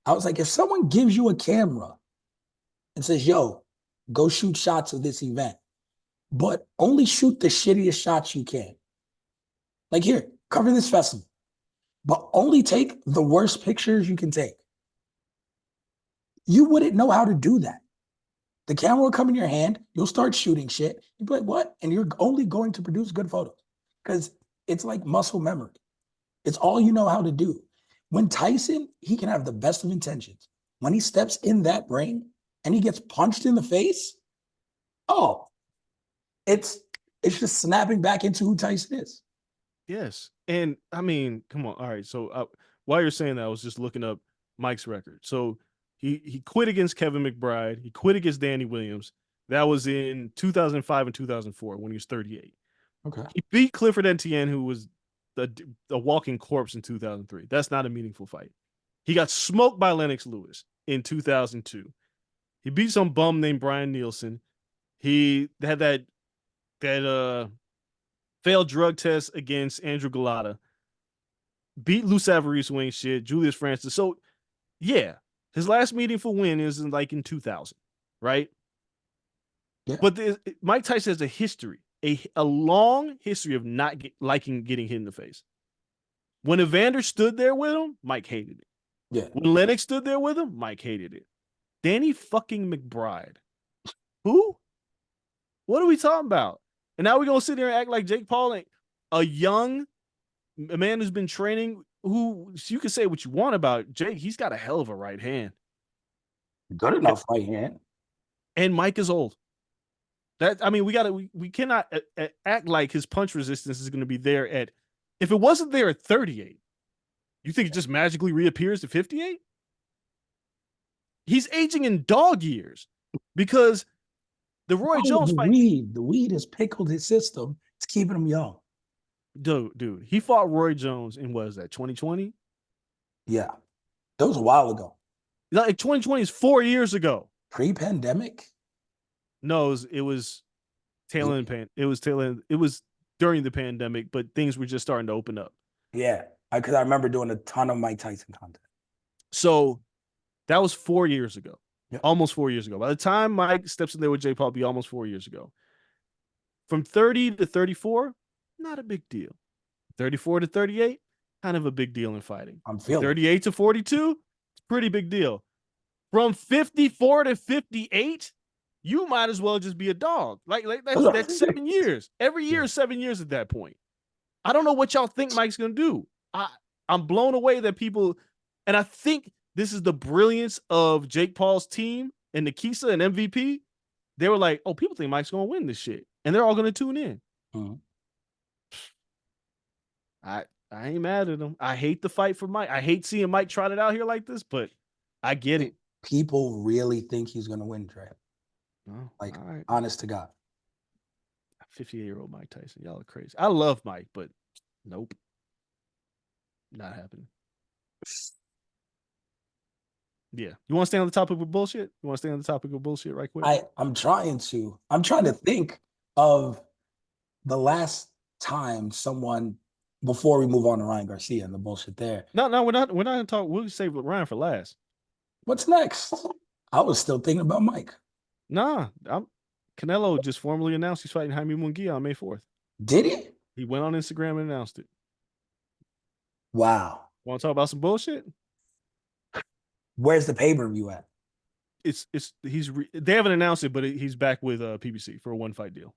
I was like, if someone gives you a camera and says, yo, go shoot shots of this event, but only shoot the shittiest shots you can. Like, here, cover this festival, but only take the worst pictures you can take. You wouldn't know how to do that. The camera will come in your hand, you'll start shooting shit. You'll be like, what? And you're only going to produce good photos because it's like muscle memory. It's all you know how to do. When Tyson, he can have the best of intentions. When he steps in that ring and he gets punched in the face, oh, it's just snapping back into who Tyson is. Yes. And I mean, come on. All right. So while you're saying that, I was just looking up Mike's record. So he quit against Kevin McBride. He quit against Danny Williams. That was in 2005 and 2004 when he was 38. Okay. He beat Clifford Etienne, who was a walking corpse in 2003. That's not a meaningful fight. He got smoked by Lennox Lewis in 2002. He beat some bum named Brian Nielsen. He had that failed drug test against Andrew Galata. Beat Lou Savarese, who ain't shit. Julius Francis. So, yeah, his last meaningful win is in 2000, right? Yeah. But Mike Tyson has a history, a long history of not liking getting hit in the face. When Evander stood there with him, Mike hated it. Yeah. When Lennox stood there with him, Mike hated it. Danny fucking McBride. Who? What are we talking about? And now we're going to sit there and act like Jake Paul ain't a man who's been training, who you can say what you want about Jake. He's got a hell of a right hand. Good enough right hand. And Mike is old. We cannot act like his punch resistance is going to be there if it wasn't there at 38, you think it just magically reappears to 58? He's aging in dog years because the Roy Jones fight. The weed has pickled his system. It's keeping him young. Dude, he fought Roy Jones in, what is that, 2020? Yeah. That was a while ago. Like 2020 is 4 years ago. Pre-pandemic? No, it was tail end. It was during the pandemic, but things were just starting to open up. Yeah, because I remember doing a ton of Mike Tyson content. So that was 4 years ago. Yep. Almost 4 years ago. By the time Mike steps in there with Jake Paul, it'll be almost 4 years ago. From 30 to 34, not a big deal. 34 to 38, kind of a big deal in fighting. I'm feeling 38 to 42, it's a pretty big deal. From 54 to 58, you might as well just be a dog. Like that's 7 years. Every year is 7 years at that point. I don't know what y'all think Mike's gonna do. I'm blown away that people, and I think this is the brilliance of Jake Paul's team and Nikisa and MVP. They were like, oh, people think Mike's gonna win this shit, and they're all gonna tune in. Mm-hmm. I ain't mad at him. I hate the fight for Mike. I hate seeing Mike trot it out here like this, but I get it. People really think he's gonna win, Trey. Oh, Like, right. honest to God. 58-year-old Mike Tyson. Y'all are crazy. I love Mike, but nope. Not happening. Yeah. You want to stay on the topic of bullshit? You want to stay on the topic of bullshit right quick? I'm trying to think of the last time someone, before we move on to Ryan Garcia and the bullshit there. No, we're not gonna talk. We'll save Ryan for last. What's next? I was still thinking about Mike. Nah, Canelo just formally announced he's fighting Jaime Munguia on May 4th. Did he? He went on Instagram and announced it. Wow. Want to talk about some bullshit? Where's the pay-per-view at? They haven't announced it, but he's back with PBC for a one-fight deal.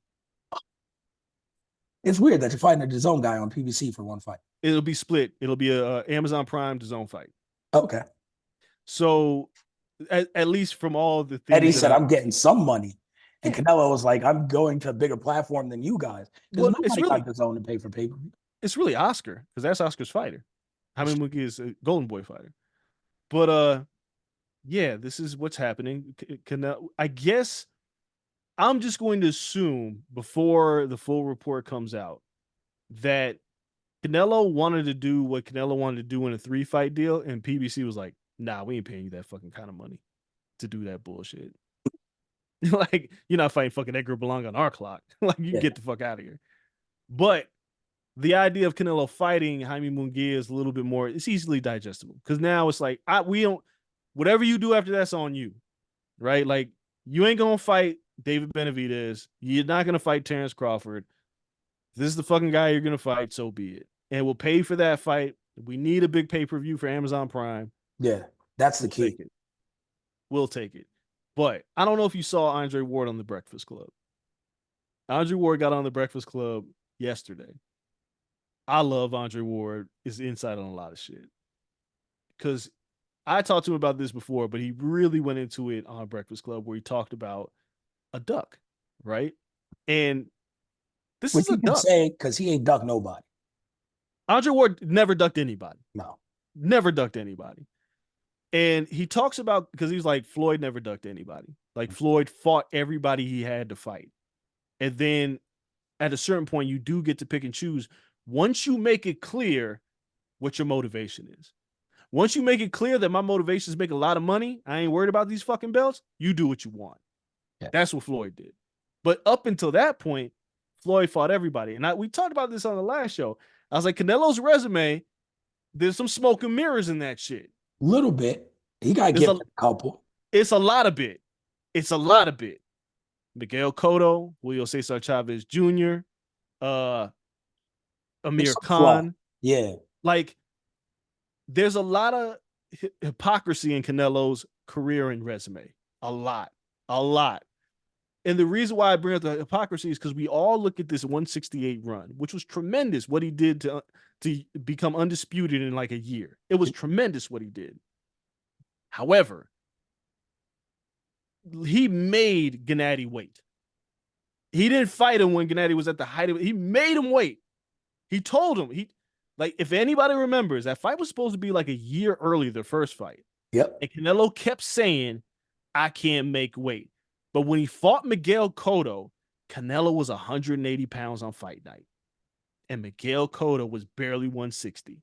It's weird that you're fighting a DAZN guy on PBC for one fight. It'll be split. It'll be a Amazon Prime DAZN fight. Okay. So at least from all the things Eddie said, I'm getting some money. And Canelo was like, I'm going to a bigger platform than you guys. Because nobody got DAZN to pay for pay-per-view. It's really Oscar, because that's Oscar's fighter. Jaime Munguia is a Golden Boy fighter. But yeah, this is what's happening. Canelo, I guess I'm just going to assume before the full report comes out that Canelo wanted to do what Canelo wanted to do in a 3-fight deal, and PBC was like, nah, we ain't paying you that fucking kind of money to do that bullshit. Like, you're not fighting fucking Edgar Berlanga on our clock. Like, you get the fuck out of here. But the idea of Canelo fighting Jaime Munguia is a little bit more, it's easily digestible. Because now it's like, whatever you do after that's on you, right? Like, you ain't going to fight David Benavidez. You're not going to fight Terrence Crawford. If this is the fucking guy you're going to fight, so be it. And we'll pay for that fight. We need a big pay-per-view for Amazon Prime. Yeah, that's the key. We'll take it. But I don't know if you saw Andre Ward on The Breakfast Club. Andre Ward got on The Breakfast Club yesterday. I love Andre Ward. Is inside on a lot of shit. Because I talked to him about this before, but he really went into it on Breakfast Club where he talked about a duck, right? And this is a duck. Say, because he ain't ducked nobody. Andre Ward never ducked anybody. No. Never ducked anybody. And he talks about, because he's like, Floyd never ducked anybody. Like, Floyd fought everybody he had to fight. And then at a certain point, you do get to pick and choose. Once you make it clear what your motivation is. Once you make it clear that my motivation is make a lot of money, I ain't worried about these fucking belts, you do what you want. Yeah. That's what Floyd did. But up until that point, Floyd fought everybody. And we talked about this on the last show. I was like, Canelo's resume, there's some smoke and mirrors in that shit. Little bit. He got to get a couple. It's a lot of bit. It's a lot of bit. Miguel Cotto, Julio Cesar Chavez Jr., Amir Khan. Yeah. Like, there's a lot of hypocrisy in Canelo's career and resume. A lot. And the reason why I bring up the hypocrisy is because we all look at this 168 run, which was tremendous what he did to become undisputed in like a year. It was tremendous what he did. However, he made Gennady wait. He didn't fight him when Gennady was at the height of it. He made him wait. He told him, if anybody remembers, that fight was supposed to be like a year early, the first fight. Yep. And Canelo kept saying, I can't make weight. But when he fought Miguel Cotto, Canelo was 180 pounds on fight night. And Miguel Cotto was barely 160.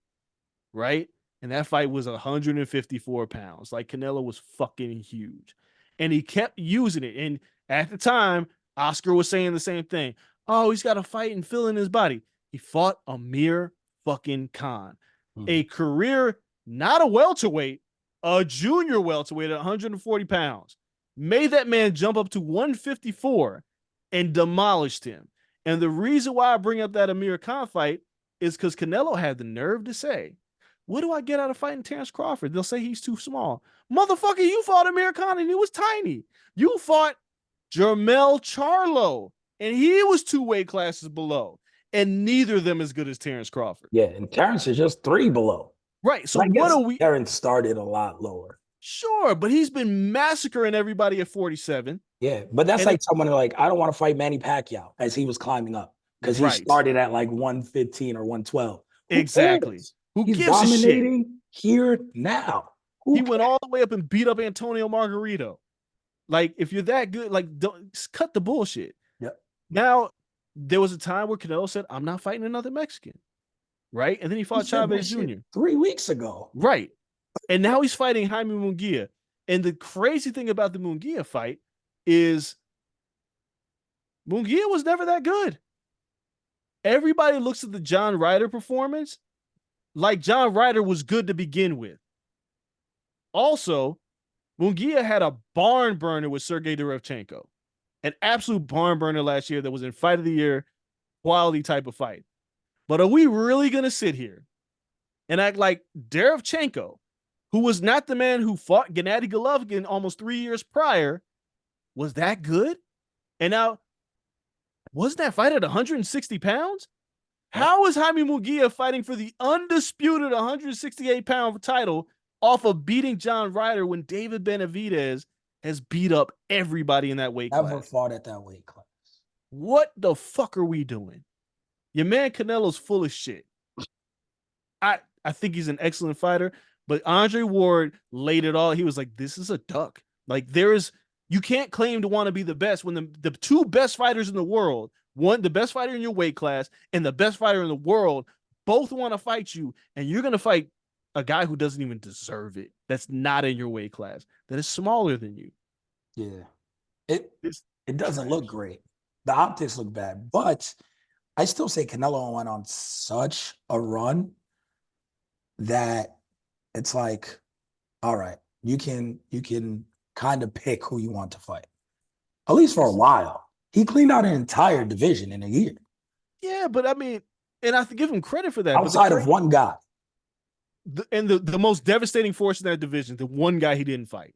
Right? And that fight was 154 pounds. Like, Canelo was fucking huge. And he kept using it. And at the time, Oscar was saying the same thing. Oh, he's got to fight and fill in his body. He fought Amir fucking Khan. A career, not a welterweight, a junior welterweight at 140 pounds. made that man jump up to 154 and demolished him. And the reason why I bring up that Amir Khan fight is because Canelo had the nerve to say, what do I get out of fighting Terrence Crawford? They'll say he's too small. Motherfucker, you fought Amir Khan and he was tiny. You fought Jermell Charlo and he was 2 weight classes below. And neither of them as good as Terrence Crawford. Yeah, and Terrence is just 3 below. Right. So what are we? Terrence started a lot lower. Sure, but he's been massacring everybody at 47. Yeah, but that's like someone like, I don't want to fight Manny Pacquiao as he was climbing up because he started at like 115 or 112. Exactly. He's dominating here now. He went all the way up and beat up Antonio Margarito. Like, if you're that good, like, don't cut the bullshit. Yep. Now, there was a time where Canelo said, I'm not fighting another Mexican. Right? And then he fought Chavez Jr. 3 weeks ago. Right. And now he's fighting Jaime Munguia. And the crazy thing about the Munguia fight is Munguia was never that good. Everybody looks at the John Ryder performance like John Ryder was good to begin with. Also, Munguia had a barn burner with Sergey Derevchenko, an absolute barn burner last year that was in Fight of the Year, quality type of fight. But are we really going to sit here and act like Derevchenko, who was not the man who fought Gennady Golovkin almost 3 years prior, was that good? And now, wasn't that fight at 160 pounds? How is Jaime Munguia fighting for the undisputed 168-pound title off of beating John Ryder when David Benavidez has beat up everybody in that weight class? Never fought at that weight class. What the fuck are we doing? Your man Canelo's full of shit. I think he's an excellent fighter, but Andre Ward laid it all. He was like, this is a duck. Like, you can't claim to want to be the best when the 2 best fighters in the world, one, the best fighter in your weight class and the best fighter in the world, both want to fight you, and you're going to fight a guy who doesn't even deserve it. That's not in your weight class. That is smaller than you. Yeah. It doesn't look great. The optics look bad, but I still say Canelo went on such a run that it's like, all right, you can kind of pick who you want to fight. At least for a while. He cleaned out an entire division in a year. Yeah, but I mean, and I have to give him credit for that. Outside of one guy. The most devastating force in that division, the one guy he didn't fight.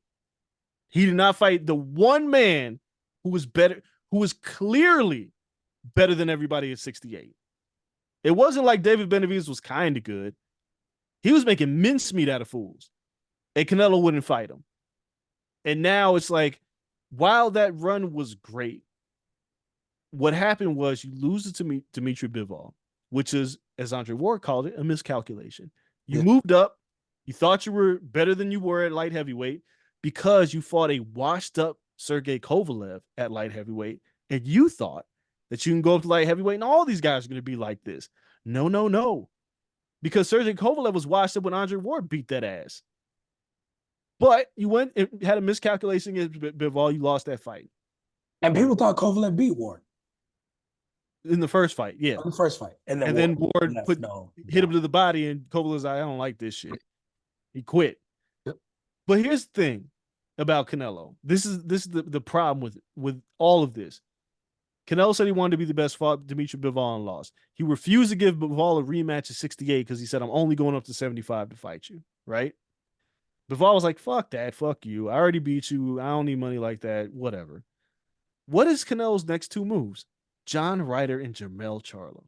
He did not fight the one man who was better, who was clearly better than everybody at 68. It wasn't like David Benavidez was kind of good. He was making mincemeat out of fools. And Canelo wouldn't fight him. And now it's like, while that run was great, what happened was you lose to Dimitri Bivol, which is, as Andre Ward called it, a miscalculation. You moved up. You thought you were better than you were at light heavyweight because you fought a washed-up Sergey Kovalev at light heavyweight, and you thought that you can go up to light heavyweight and all these guys are going to be like this. No. Because Sergey Kovalev was washed up when Andre Ward beat that ass. But you went and had a miscalculation against Bivol. You lost that fight. And people thought Kovalev beat Ward. In the first fight, yeah. In the first fight. And then Ward hit him to the body, and Kovalev's like, I don't like this shit. He quit. Yep. But here's the thing about Canelo. This is the problem with all of this. Canelo said he wanted to be the best, fought Dimitri Bivol and lost. He refused to give Bivol a rematch at 68 because he said, I'm only going up to 75 to fight you, right? Bivol was like, fuck that, fuck you. I already beat you. I don't need money like that, whatever. What is Canelo's next 2 moves? John Ryder and Jermell Charlo.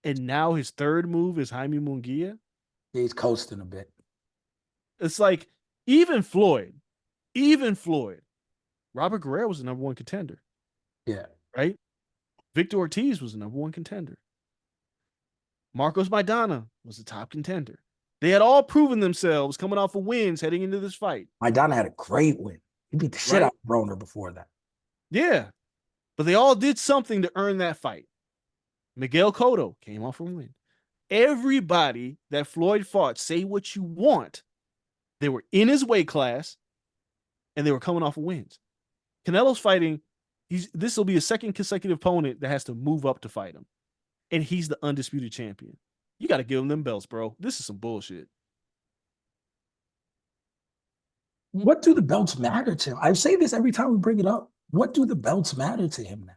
And now his third move is Jaime Munguia. He's coasting a bit. It's like, even Floyd, Robert Guerrero was the number 1 contender. Yeah. Right? Victor Ortiz was the number 1 contender. Marcos Maidana was the top contender. They had all proven themselves coming off of wins heading into this fight. Maidana had a great win. He beat the shit out of Broner before that. Yeah. But they all did something to earn that fight. Miguel Cotto came off a win. Everybody that Floyd fought, say what you want, they were in his weight class and they were coming off of wins. Canelo's fighting, this will be a second consecutive opponent that has to move up to fight him. And he's the undisputed champion. You got to give him them belts, bro. This is some bullshit. What do the belts matter to him? I say this every time we bring it up. What do the belts matter to him now?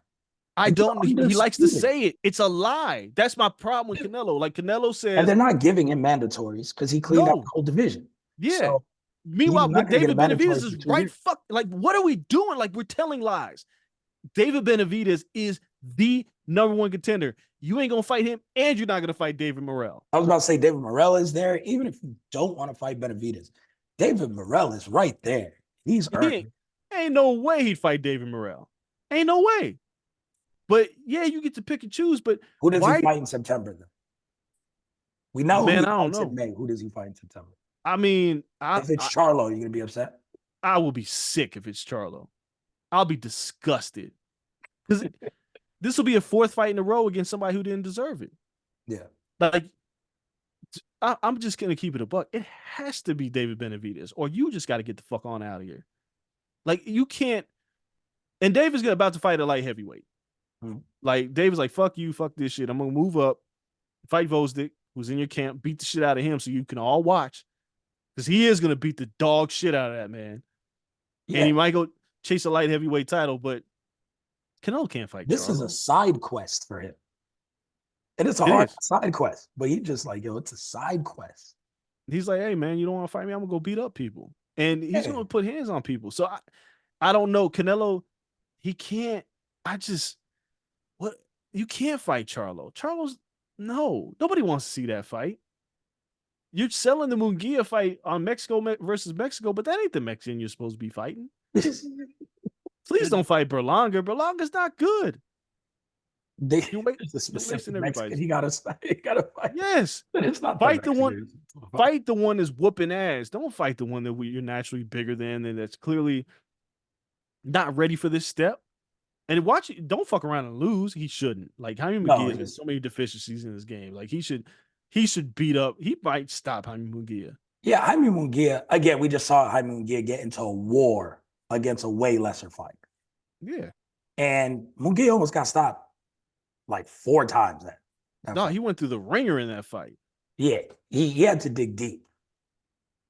I Like, they're don't. He likes to undisputed. say it. It's a lie. That's my problem with Canelo. Like Canelo And says, they're not giving him mandatories because he cleaned out the no, whole division. yeah. So he's Meanwhile, not but going to get a David mandatory Benavidez for is 2 right. years. Fuck. Like, what are we doing? Like, we're telling lies. David Benavidez is the number one contender. You ain't gonna fight him, and you're not gonna fight David Morrell. I was about to say David Morrell is there. Even if you don't want to fight Benavidez, David Morrell is right there. He's He ain't, earned. ain't no way he'd fight David Morrell. Ain't no way. But yeah, you get to pick and choose. But Who does he why, fight in September, then? We know who man? he I don't fights in know. May. Who does he fight in September? I mean, If it's Charlo, you're going to be upset? I will be sick if it's Charlo. I'll be disgusted because this will be a fourth fight in a row against somebody who didn't deserve it. Yeah. Like, I'm just gonna keep it a buck. It has to be David Benavidez, or you just got to get the fuck on out of here. Like, you can't. And David's about to fight a light heavyweight. Like, David's like, fuck you, fuck this shit. I'm gonna move up, fight Vosdick, who's in your camp, beat the shit out of him, so you can all watch, because he is gonna beat the dog shit out of that man. Yeah. And he might go chase a light heavyweight title, but Canelo can't fight This Charlo. is a side quest for him. And it's a hard side quest, but he just like, yo, it's a side quest. He's like, hey, man, you don't want to fight me? I'm going to go beat up people. And he's going to put hands on people. So I don't know. Canelo, he can't. You can't fight Charlo. Charlo's, no. Nobody wants to see that fight. You're selling the Munguia fight on Mexico versus Mexico, but that ain't the Mexican you're supposed to be fighting. Please don't fight Berlanga. Berlanga's not good. You're wasting everybody's. He got to fight. Yes, it's not fight the one. Fight the one that's whooping ass. Don't fight the one that you're naturally bigger than and that's clearly not ready for this step. And don't fuck around and lose. He shouldn't. Like, Jaime Munguia has so many deficiencies in his game. Like, he should beat up. He might stop Jaime Munguia. Yeah, Jaime Munguia. Again, we just saw Jaime Munguia get into a war against a way lesser fighter. Yeah, and Munguia almost got stopped like 4 times. No, he went through the ringer in that fight. Yeah, he had to dig deep.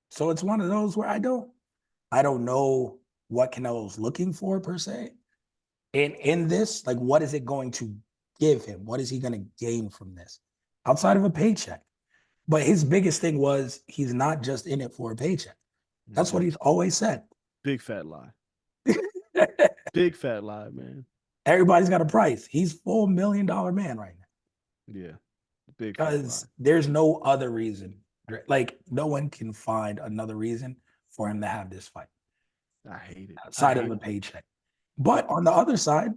So it's one of those where I don't know what Canelo's looking for per se. And in this, like, what is it going to give him? What is he going to gain from this outside of a paycheck? But his biggest thing was he's not just in it for a paycheck. That's what he's always said. Big fat lie. Big fat lie, man. Everybody's got a price. He's $4 million man right now. Yeah. Big because there's no other reason. Like, no one can find another reason for him to have this fight. I hate it. Outside of the paycheck. But on the other side,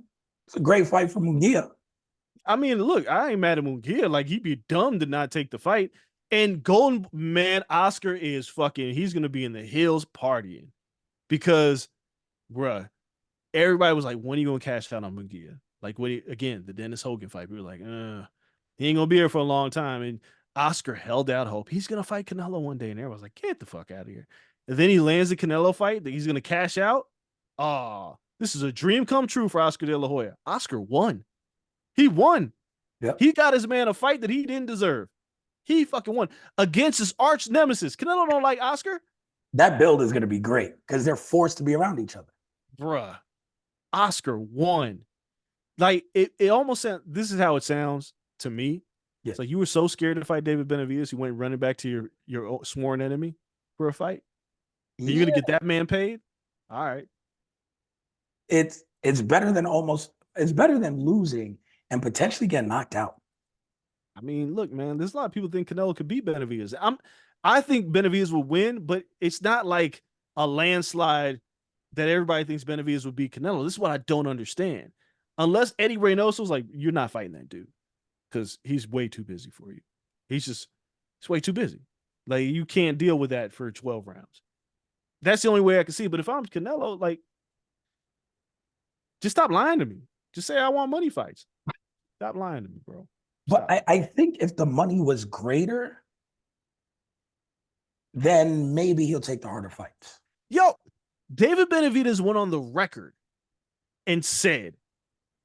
it's a great fight for Munguia. I mean, look, I ain't mad at Munguia. Like, he'd be dumb to not take the fight. And Golden Man Oscar is he's going to be in the hills partying. Because, bruh, everybody was like, when are you going to cash out on Munguia? Like, again, the Dennis Hogan fight, we were like, he ain't going to be here for a long time. And Oscar held out hope. He's going to fight Canelo one day. And everyone's like, get the fuck out of here. And then he lands the Canelo fight that he's going to cash out. Oh, this is a dream come true for Oscar De La Hoya. Oscar won. He won. Yep. He got his man a fight that he didn't deserve. He fucking won against his arch nemesis. Canelo don't like Oscar. That build is going to be great because they're forced to be around each other. Bruh. Oscar won. Like, it almost sounds, this is how it sounds to me. Yeah. It's like you were so scared to fight David Benavidez, you went running back to your sworn enemy for a fight. Yeah. You're going to get that man paid? All right. It's better than losing and potentially getting knocked out. I mean, look, man, there's a lot of people think Canelo could beat Benavidez. I think Benavidez will win, but it's not like a landslide that everybody thinks Benavidez would beat Canelo. This is what I don't understand. Unless Eddie Reynoso's like, you're not fighting that dude because he's way too busy for you. He's way too busy. Like, you can't deal with that for 12 rounds. That's the only way I can see. But if I'm Canelo, like, just stop lying to me. Just say I want money fights. Stop lying to me, bro. Stop. But I think if the money was greater, then maybe he'll take the harder fights. Yo, David Benavidez went on the record and said,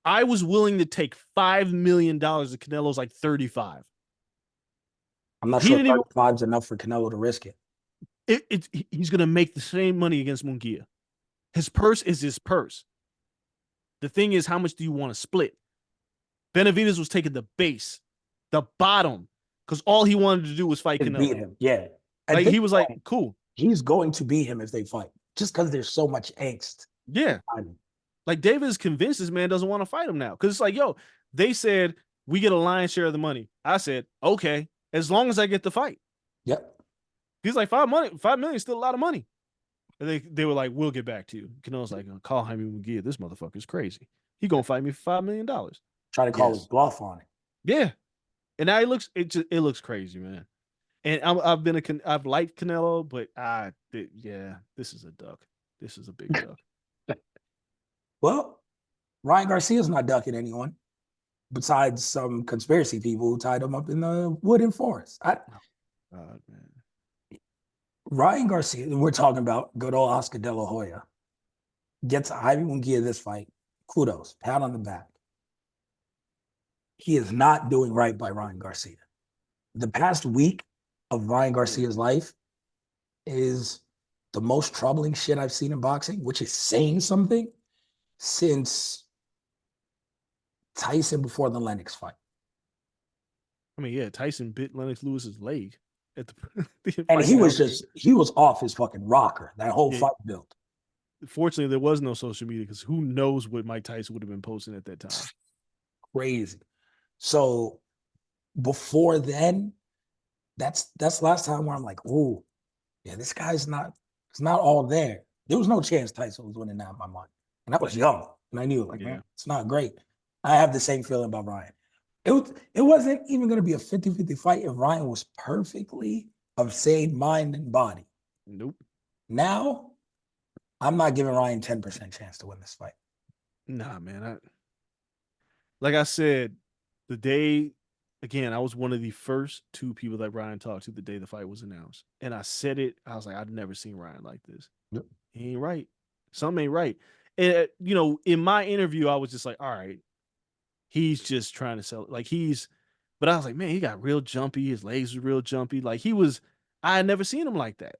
I was willing to take $5 million of Canelo's like 35. I'm not sure 35 is enough for Canelo to risk it. He's going to make the same money against Munguia. His purse is his purse. The thing is, how much do you want to split? Benavidez was taking the base, the bottom, because all he wanted to do was fight And beat Canelo. him. Yeah. Like, he was like, cool. He's going to beat him if they fight, just because there's so much angst. Yeah. Like, David is convinced this man doesn't want to fight him now. Because it's like, yo, they said we get a lion's share of the money. I said, okay, as long as I get the fight. Yep. He's like, $5 million is still a lot of money. And they were like, we'll get back to you. Canelo's like, call Jaime Munguia. This motherfucker's crazy. He gonna fight me for $5 million. Try to call his bluff on it. Yeah. And now it looks crazy, man. And I've liked Canelo, but this is a duck. This is a big duck. Well, Ryan Garcia's not ducking anyone besides some conspiracy people who tied him up in the wooden forest. God, man. Ryan Garcia, we're talking about good old Oscar De La Hoya, gets Jaime Munguia this fight. Kudos, pat on the back. He is not doing right by Ryan Garcia. The past week of Ryan Garcia's life is the most troubling shit I've seen in boxing, which is saying something, since Tyson before the Lennox fight. I mean, yeah, Tyson bit Lennox Lewis's leg at the and he was off his fucking rocker that whole fight built. Fortunately, there was no social media, because who knows what Mike Tyson would have been posting at that time. Crazy. So before then, that's last time where I'm like, oh, yeah, this guy's not, it's not all there. There was no chance Tyson was winning that in my mind. And I was young, and I knew, like, man, it's not great. I have the same feeling about Ryan. It wasn't even going to be a 50-50 fight if Ryan was perfectly of sane mind and body. Nope. Now, I'm not giving Ryan 10% chance to win this fight. Nah, man. Like I said, the day, again, I was one of the first two people that Ryan talked to the day the fight was announced. And I said it, I was like, I've never seen Ryan like this. Yep. He ain't right. Something ain't right. And, in my interview, I was just like, all right, he's just trying to sell it. Like, but I was like, man, he got real jumpy. His legs were real jumpy. Like, I had never seen him like that.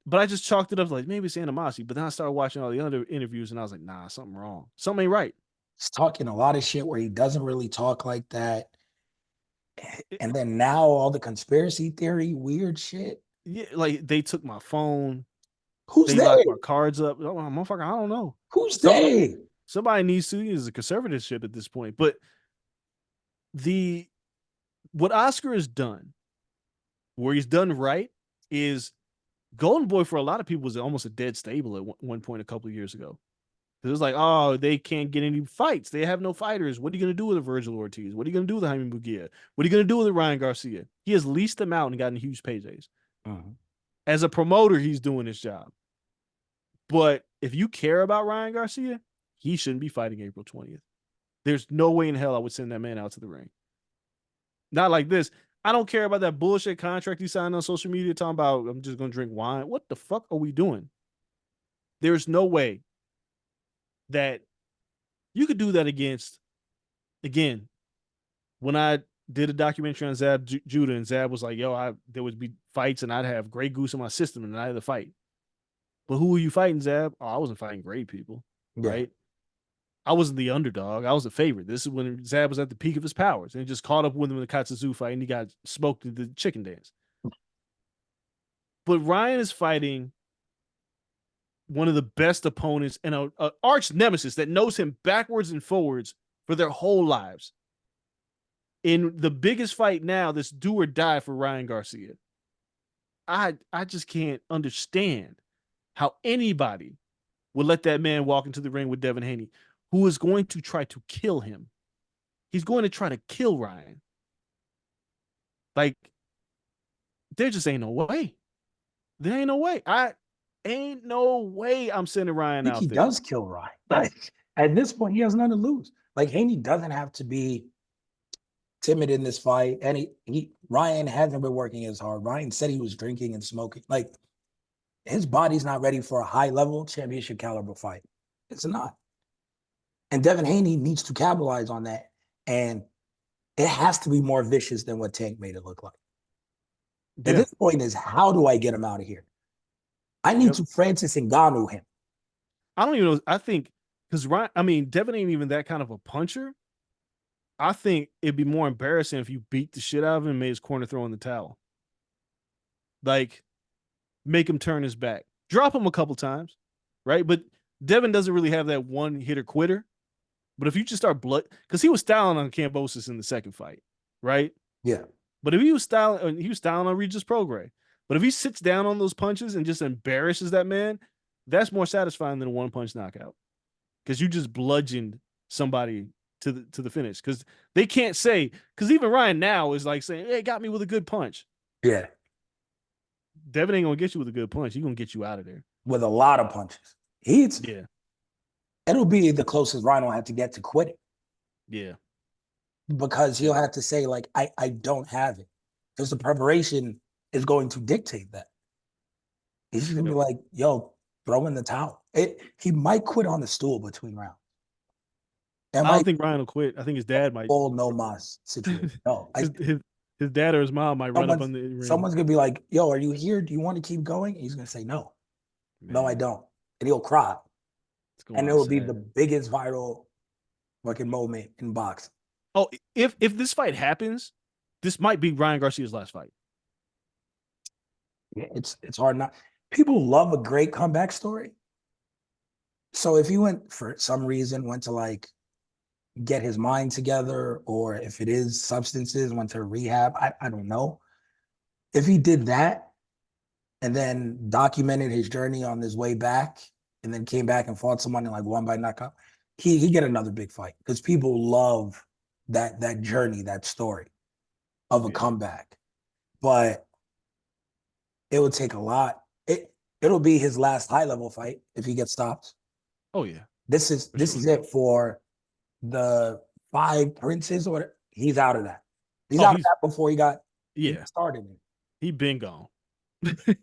But I just chalked it up like, maybe it's animosity. But then I started watching all the other interviews, and I was like, nah, something wrong. Something ain't right. He's talking a lot of shit where he doesn't really talk like that. And then now all the conspiracy theory, weird shit. Yeah, like, they took my phone. Who's they locked my cards up. Oh, motherfucker, I don't know. Who's they? Somebody needs to use a conservatorship at this point. But what Oscar has done, where he's done right, is Golden Boy for a lot of people was almost a dead stable at one point a couple of years ago. It was like, oh, they can't get any fights. They have no fighters. What are you going to do with a Virgil Ortiz? What are you going to do with a Jaime Munguia? What are you going to do with a Ryan Garcia? He has leased them out and gotten huge paydays. Uh-huh. As a promoter, he's doing his job. But if you care about Ryan Garcia, he shouldn't be fighting April 20th. There's no way in hell I would send that man out to the ring. Not like this. I don't care about that bullshit contract he signed on social media talking about, I'm just going to drink wine. What the fuck are we doing? There's no way that you could do that against, again, when I did a documentary on Zab Judah, and Zab was like, yo, there would be fights and I'd have Grey Goose in my system and I'd have to fight. But who were you fighting, Zab? Oh, I wasn't fighting great people, right? I wasn't the underdog. I was the favorite. This is when Zab was at the peak of his powers, and he just caught up with him in the Katsuzu fight, and he got smoked in the chicken dance. But Ryan is fighting one of the best opponents and an arch nemesis that knows him backwards and forwards for their whole lives. In the biggest fight now, this do or die for Ryan Garcia. I just can't understand how anybody would let that man walk into the ring with Devin Haney, who is going to try to kill him. He's going to try to kill Ryan. Like, there just ain't no way. There ain't no way. Ain't no way I'm sending Ryan out there. He does kill Ryan. Like, at this point, he has nothing to lose. Like, Haney doesn't have to be timid in this fight. And Ryan hasn't been working as hard. Ryan said he was drinking and smoking. Like, his body's not ready for a high-level championship caliber fight. It's not. And Devin Haney needs to capitalize on that. And it has to be more vicious than what Tank made it look like. At this point is, how do I get him out of here? I need to Francis Ngannou him. I don't even know. I think because Ryan, I mean, Devin ain't even that kind of a puncher. I think it'd be more embarrassing if you beat the shit out of him and made his corner throw in the towel. Like, make him turn his back. Drop him a couple times, right? But Devin doesn't really have that one hitter quitter. But if you just start because he was styling on Kambosos in the second fight, right? Yeah. But if he was styling on Regis Prograis. But if he sits down on those punches and just embarrasses that man, that's more satisfying than a one punch knockout. Because you just bludgeoned somebody to the finish. Because they can't say, because even Ryan now is like saying, hey, got me with a good punch. Yeah. Devin ain't gonna get you with a good punch. He's gonna get you out of there. With a lot of punches. It'll be the closest Ryan will have to get to quitting. Yeah. Because he'll have to say, like, I don't have it. Because the preparation is going to dictate that. He's just gonna be like, yo, throw in the towel. He might quit on the stool between rounds. I don't think Ryan will quit. I think his dad might. Full no mas situation. No, his dad or his mom might run up on the ring. Someone's gonna be like, yo, are you here? Do you want to keep going? And he's gonna say no. Man. No, I don't. And he'll cry. And it will be the biggest viral fucking moment in boxing. Oh, if this fight happens, this might be Ryan Garcia's last fight. Yeah, it's hard not. People love a great comeback story. So if he went for some reason, went to like get his mind together, or if it is substances, went to rehab, I don't know. If he did that and then documented his journey on his way back and then came back and fought someone and like won by knockout, he get another big fight because people love that journey, that story of a comeback. But it would take a lot. It'll be his last high level fight if he gets stopped. Oh yeah. This is it for the 5 princes, or he's out of that. He's out of that before he got started. He been gone.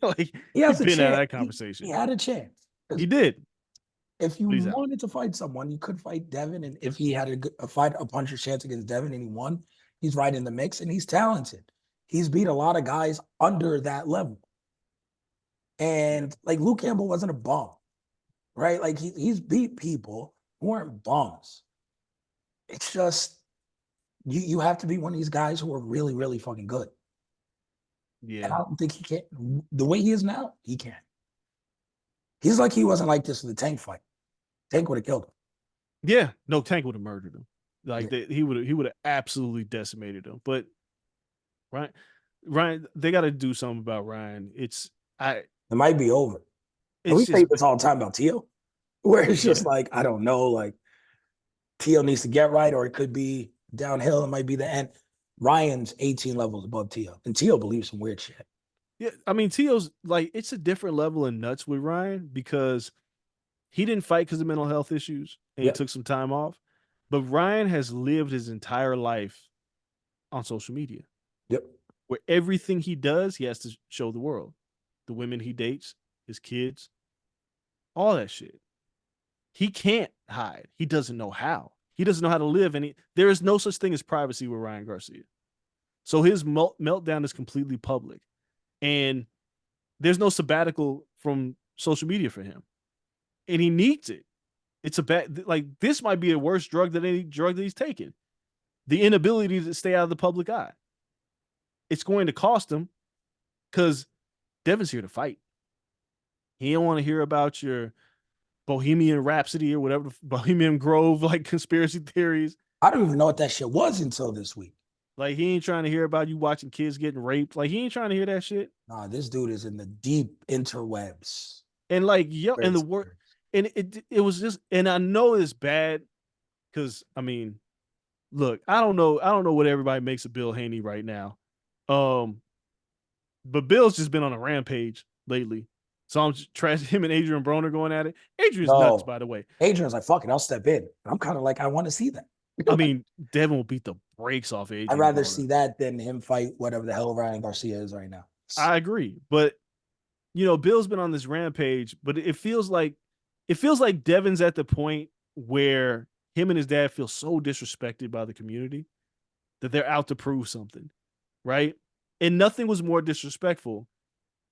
Like he has been out of that conversation. He had a chance. He did. If you wanted to fight someone, you could fight Devin, and if he had a puncher's chance against Devin and he won, he's right in the mix, and he's talented. He's beat a lot of guys under that level. And like Luke Campbell wasn't a bum, right? Like he's beat people who weren't bums. It's just you have to be one of these guys who are really, really fucking good. Yeah. And I don't think he can. The way he is now, he can. He's like he wasn't like this in the Tank fight. Tank would have killed him. Yeah, no, Tank would have murdered him. Like he would have absolutely decimated him. But Ryan, they got to do something about Ryan. It might be over. And we say this all the time about Tio, where it's just like, I don't know, like Tio needs to get right, or it could be downhill. It might be the end. Ryan's 18 levels above Tio, and Tio believes some weird shit. Yeah, I mean, Tio's like, it's a different level of nuts with Ryan because he didn't fight because of mental health issues and he took some time off. But Ryan has lived his entire life on social media. Yep. Where everything he does, he has to show the world. The women he dates, his kids, all that shit. He can't hide. He doesn't know how. He doesn't know how to live. And there is no such thing as privacy with Ryan Garcia. So his meltdown is completely public. And there's no sabbatical from social media for him. And he needs it. It's a bad, like, this might be a worse drug than any drug that he's taken. The inability to stay out of the public eye. It's going to cost him because Devin's here to fight. He don't want to hear about your Bohemian Rhapsody or whatever, Bohemian Grove, like conspiracy theories. I don't even know what that shit was until this week. Like, he ain't trying to hear about you watching kids getting raped. Like, he ain't trying to hear that shit. Nah, this dude is in the deep interwebs. And like, and the word, and it was just, and I know it's bad because, I mean, look, I don't know what everybody makes of Bill Haney right now. But Bill's just been on a rampage lately. So I'm just trashing him and Adrian Broner going at it. Adrian's nuts, by the way. Adrian's like, fuck it, I'll step in. I'm kind of like, I want to see that. I mean, Devin will beat the brakes off Adrian. I'd rather see that than him fight whatever the hell Ryan Garcia is right now. I agree. But, Bill's been on this rampage, but it feels like Devin's at the point where him and his dad feel so disrespected by the community that they're out to prove something, right? And nothing was more disrespectful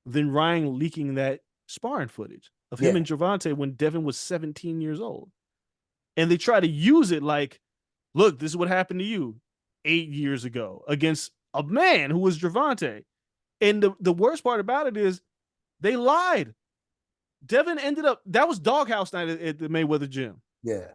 than Ryan leaking that sparring footage of him Yeah. and Gervonta when Devin was 17 years old. And they try to use it like, look, this is what happened to you 8 years ago against a man who was Gervonta. And the worst part about it is they lied. Devin ended up, that was doghouse night at the Mayweather gym. Yeah.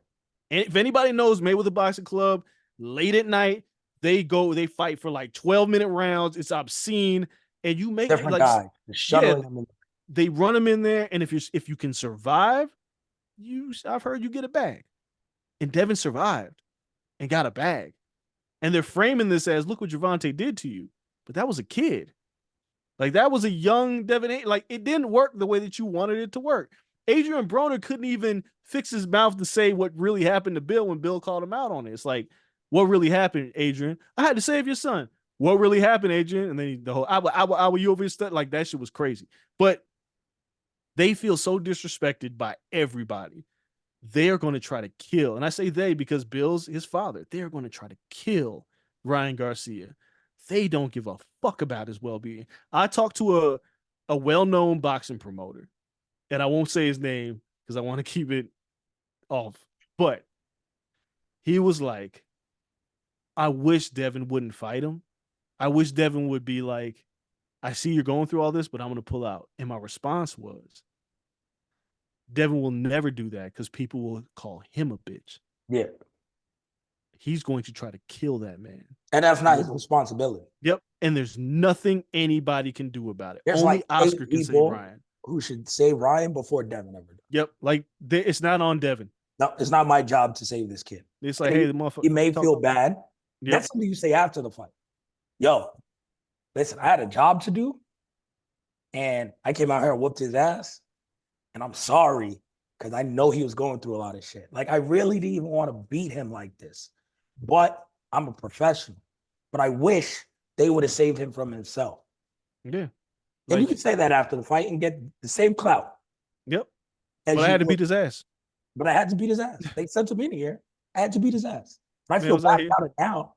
And if anybody knows Mayweather Boxing Club, late at night, they fight for like 12-minute rounds. It's obscene. And you make Different like, guy. yeah, Shuttling him. they run them in there. And if you can survive, I've heard you get a bag. And Devin survived and got a bag. And they're framing this as, look what Gervonta did to you. But that was a kid. Like, that was a young Devin. Like, it didn't work the way that you wanted it to work. Adrian Broner couldn't even fix his mouth to say what really happened to Bill when Bill called him out on it. It's like, what really happened, Adrian? I had to save your son. What really happened, Adrian? And then the whole, I will you over his stuff. Like, that shit was crazy. But they feel so disrespected by everybody. They are going to try to kill. And I say they because Bill's his father. They are going to try to kill Ryan Garcia. They don't give a fuck about his well-being. I talked to a well-known boxing promoter, and I won't say his name because I want to keep it off. But he was like, I wish Devin wouldn't fight him. I wish Devin would be like, I see you're going through all this, but I'm going to pull out. And my response was, Devin will never do that because people will call him a bitch. Yeah. He's going to try to kill that man. And that's not his responsibility. Yep. And there's nothing anybody can do about it. There's Only like Oscar can save Ryan. Who should save Ryan before Devin ever does. Yep. Like, it's not on Devin. No, it's not my job to save this kid. It's like, hey, the motherfucker. He may feel bad. Yep. That's something you say after the fight. Yo, listen, I had a job to do, and I came out here and whooped his ass, and I'm sorry because I know he was going through a lot of shit. Like, I really didn't even want to beat him like this, but I'm a professional. But I wish they would have saved him from himself. Yeah. And you can say that after the fight and get the same clout. Yep. But I had to beat his ass. But I had to beat his ass. They sent him in here. I had to beat his ass. But I feel bad about it now.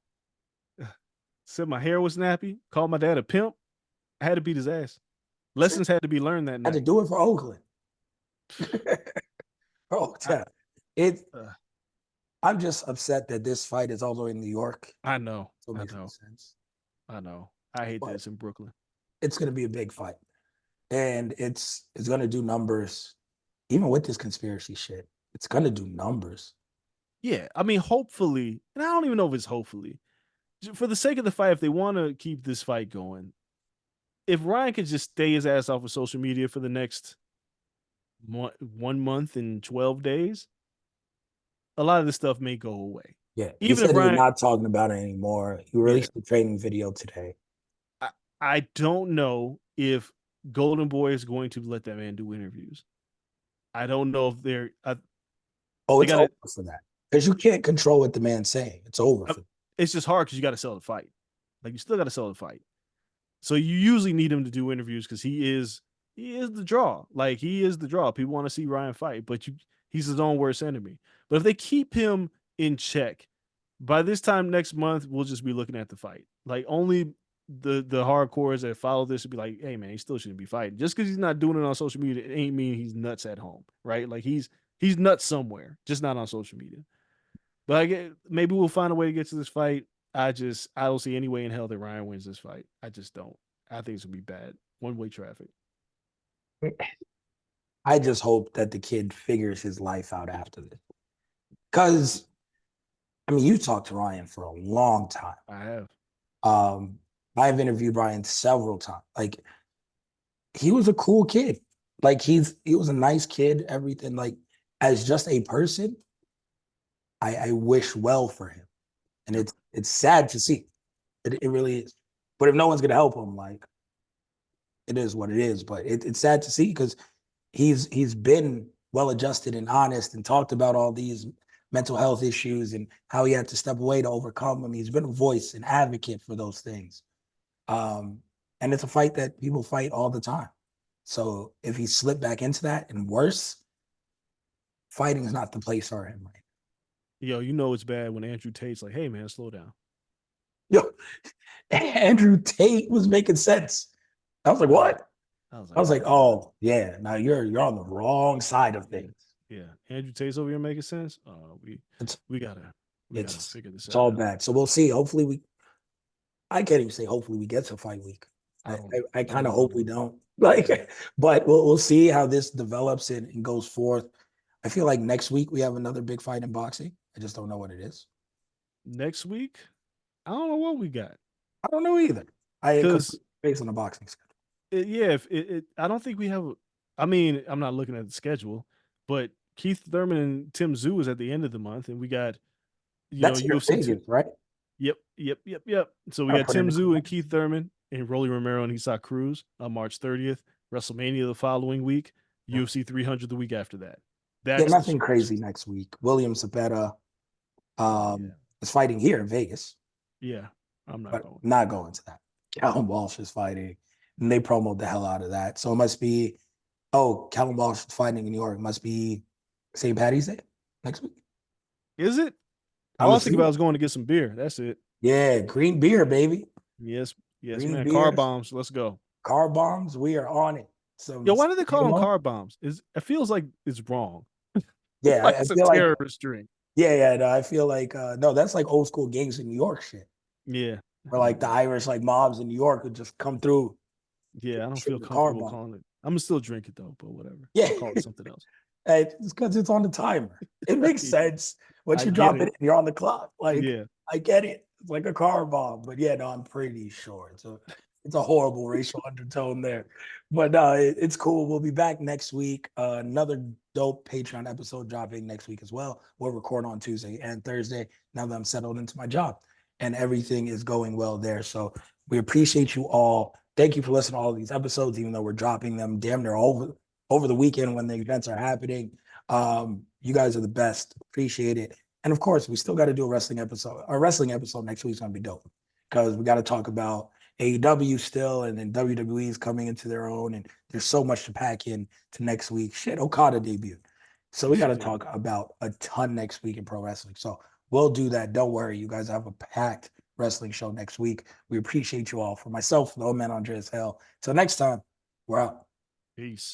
Said my hair was nappy. Called my dad a pimp. I had to beat his ass. Lessons had to be learned that night. I had to do it for Oakland. Oh, I'm just upset that this fight is also in New York. I know. So it I makes know. no sense. I know. I hate that it's in Brooklyn. It's going to be a big fight. And it's going to do numbers. Even with this conspiracy shit, it's going to do numbers. Yeah. I mean, hopefully, and I don't even know if it's hopefully, for the sake of the fight, if they want to keep this fight going, if Ryan could just stay his ass off of social media for the next 1 month and 12 days, a lot of this stuff may go away. Yeah. Even if Ryan, he's not talking about it anymore. He released the training video today. I don't know if Golden Boy is going to let that man do interviews. I don't know if they're. It's over for that. Because you can't control what the man's saying. It's over. It's just hard because you got to sell the fight. Like, you still got to sell the fight. So you usually need him to do interviews because he is the draw. Like, he is the draw. People want to see Ryan fight, but he's his own worst enemy. But if they keep him in check, by this time next month, we'll just be looking at the fight. Like, only the hardcores that follow this would be like, hey man, he still shouldn't be fighting. Just because he's not doing it on social media, it ain't mean he's nuts at home, right? Like, he's nuts somewhere, just not on social media. But maybe we'll find a way to get to this fight. I don't see any way in hell that Ryan wins this fight. I just don't. I think it's gonna be bad. One-way traffic. I just hope that the kid figures his life out after this. Because, I mean, you talked to Ryan for a long time. I have. I've interviewed Ryan several times. Like, he was a cool kid. Like, he was a nice kid, everything. Like, as just a person, I wish well for him. And it's sad to see. It really is. But if no one's gonna help him, like, it is what it is. But it's sad to see because he's been well adjusted and honest and talked about all these mental health issues and how he had to step away to overcome them. He's been a voice, an advocate for those things. And it's a fight that people fight all the time. So if he slipped back into that and worse, fighting is not the place for him, right? Yo, you know it's bad when Andrew Tate's like, hey man, slow down. Yo, Andrew Tate was making sense. I was like, what? I was like, oh yeah, now you're on the wrong side of things. Yeah, Andrew Tate's over here making sense. It's We gotta it's figure this it's out all now. bad. So we'll see. Hopefully I can't even say hopefully we get to fight week. I don't. I I kind of don't hope know. we don't. Like, but we'll see how this develops and goes forth. I feel like next week we have another big fight in boxing. I just don't know what it is. Next week, I don't know what we got. I don't know either. I Because based on the boxing schedule. yeah, if I don't think we have. I mean, I'm not looking at the schedule, but Keith Thurman and Tim Zoo is at the end of the month, and we got That's here UFC. in Vegas, right? Yep. So we Gotta got put in Tim the Zoo and corner. Keith Thurman and Rolly Romero and Isak Cruz on March 30th. WrestleMania the following week. Yeah. UFC 300 the week after that. Yeah, That's the nothing stretch. crazy next week. William Zepeda Yeah, is fighting here in Vegas, yeah. I'm not but going. not going to that. Callum Walsh is fighting, and they promote the hell out of that. So it must be, oh, Callum Walsh is fighting in New York. It must be St. Patty's Day next week. Is it? I'm All I think about assuming. is going to get some beer. That's it. Yeah, green beer, baby. Yes, Green man. Car beers, bombs. Let's go. car bombs. We are on it. Yo, Some why do they call them ammo. car bombs? It feels like it's wrong. Yeah, Like I it's a feel like, terrorist drink. yeah. No, I feel like, no, that's like old school gangs in New York shit. Yeah. Where like the Irish like mobs in New York would just come through, Yeah, I don't shit feel with a car comfortable bomb. calling it. I'm gonna still drink it though, but whatever. Yeah, I'll call it something else. hey, it's because it's on the timer. It makes sense. Once I you get drop it it. in, you're on the clock. Like Yeah. I get it. It's like a car bomb, but yeah, no, I'm pretty sure it's a horrible racial undertone there. But no, it's cool. We'll be back next week. Another dope Patreon episode dropping next week as well. We'll record on Tuesday and Thursday now that I'm settled into my job and everything is going well there. So we appreciate you all. Thank you for listening to all of these episodes, even though we're dropping them damn near over the weekend when the events are happening. You guys are the best. Appreciate it. And of course, we still got to do a wrestling episode. Our wrestling episode next week is going to be dope because we got to talk about AEW still, and then WWE is coming into their own, and there's so much to pack in to next week. Shit, Okada debuted. So we got to talk about a ton next week in pro wrestling. So we'll do that. Don't worry. You guys have a packed wrestling show next week. We appreciate you all. For myself, the old man Andreas Hell. Till next time, we're out. Peace.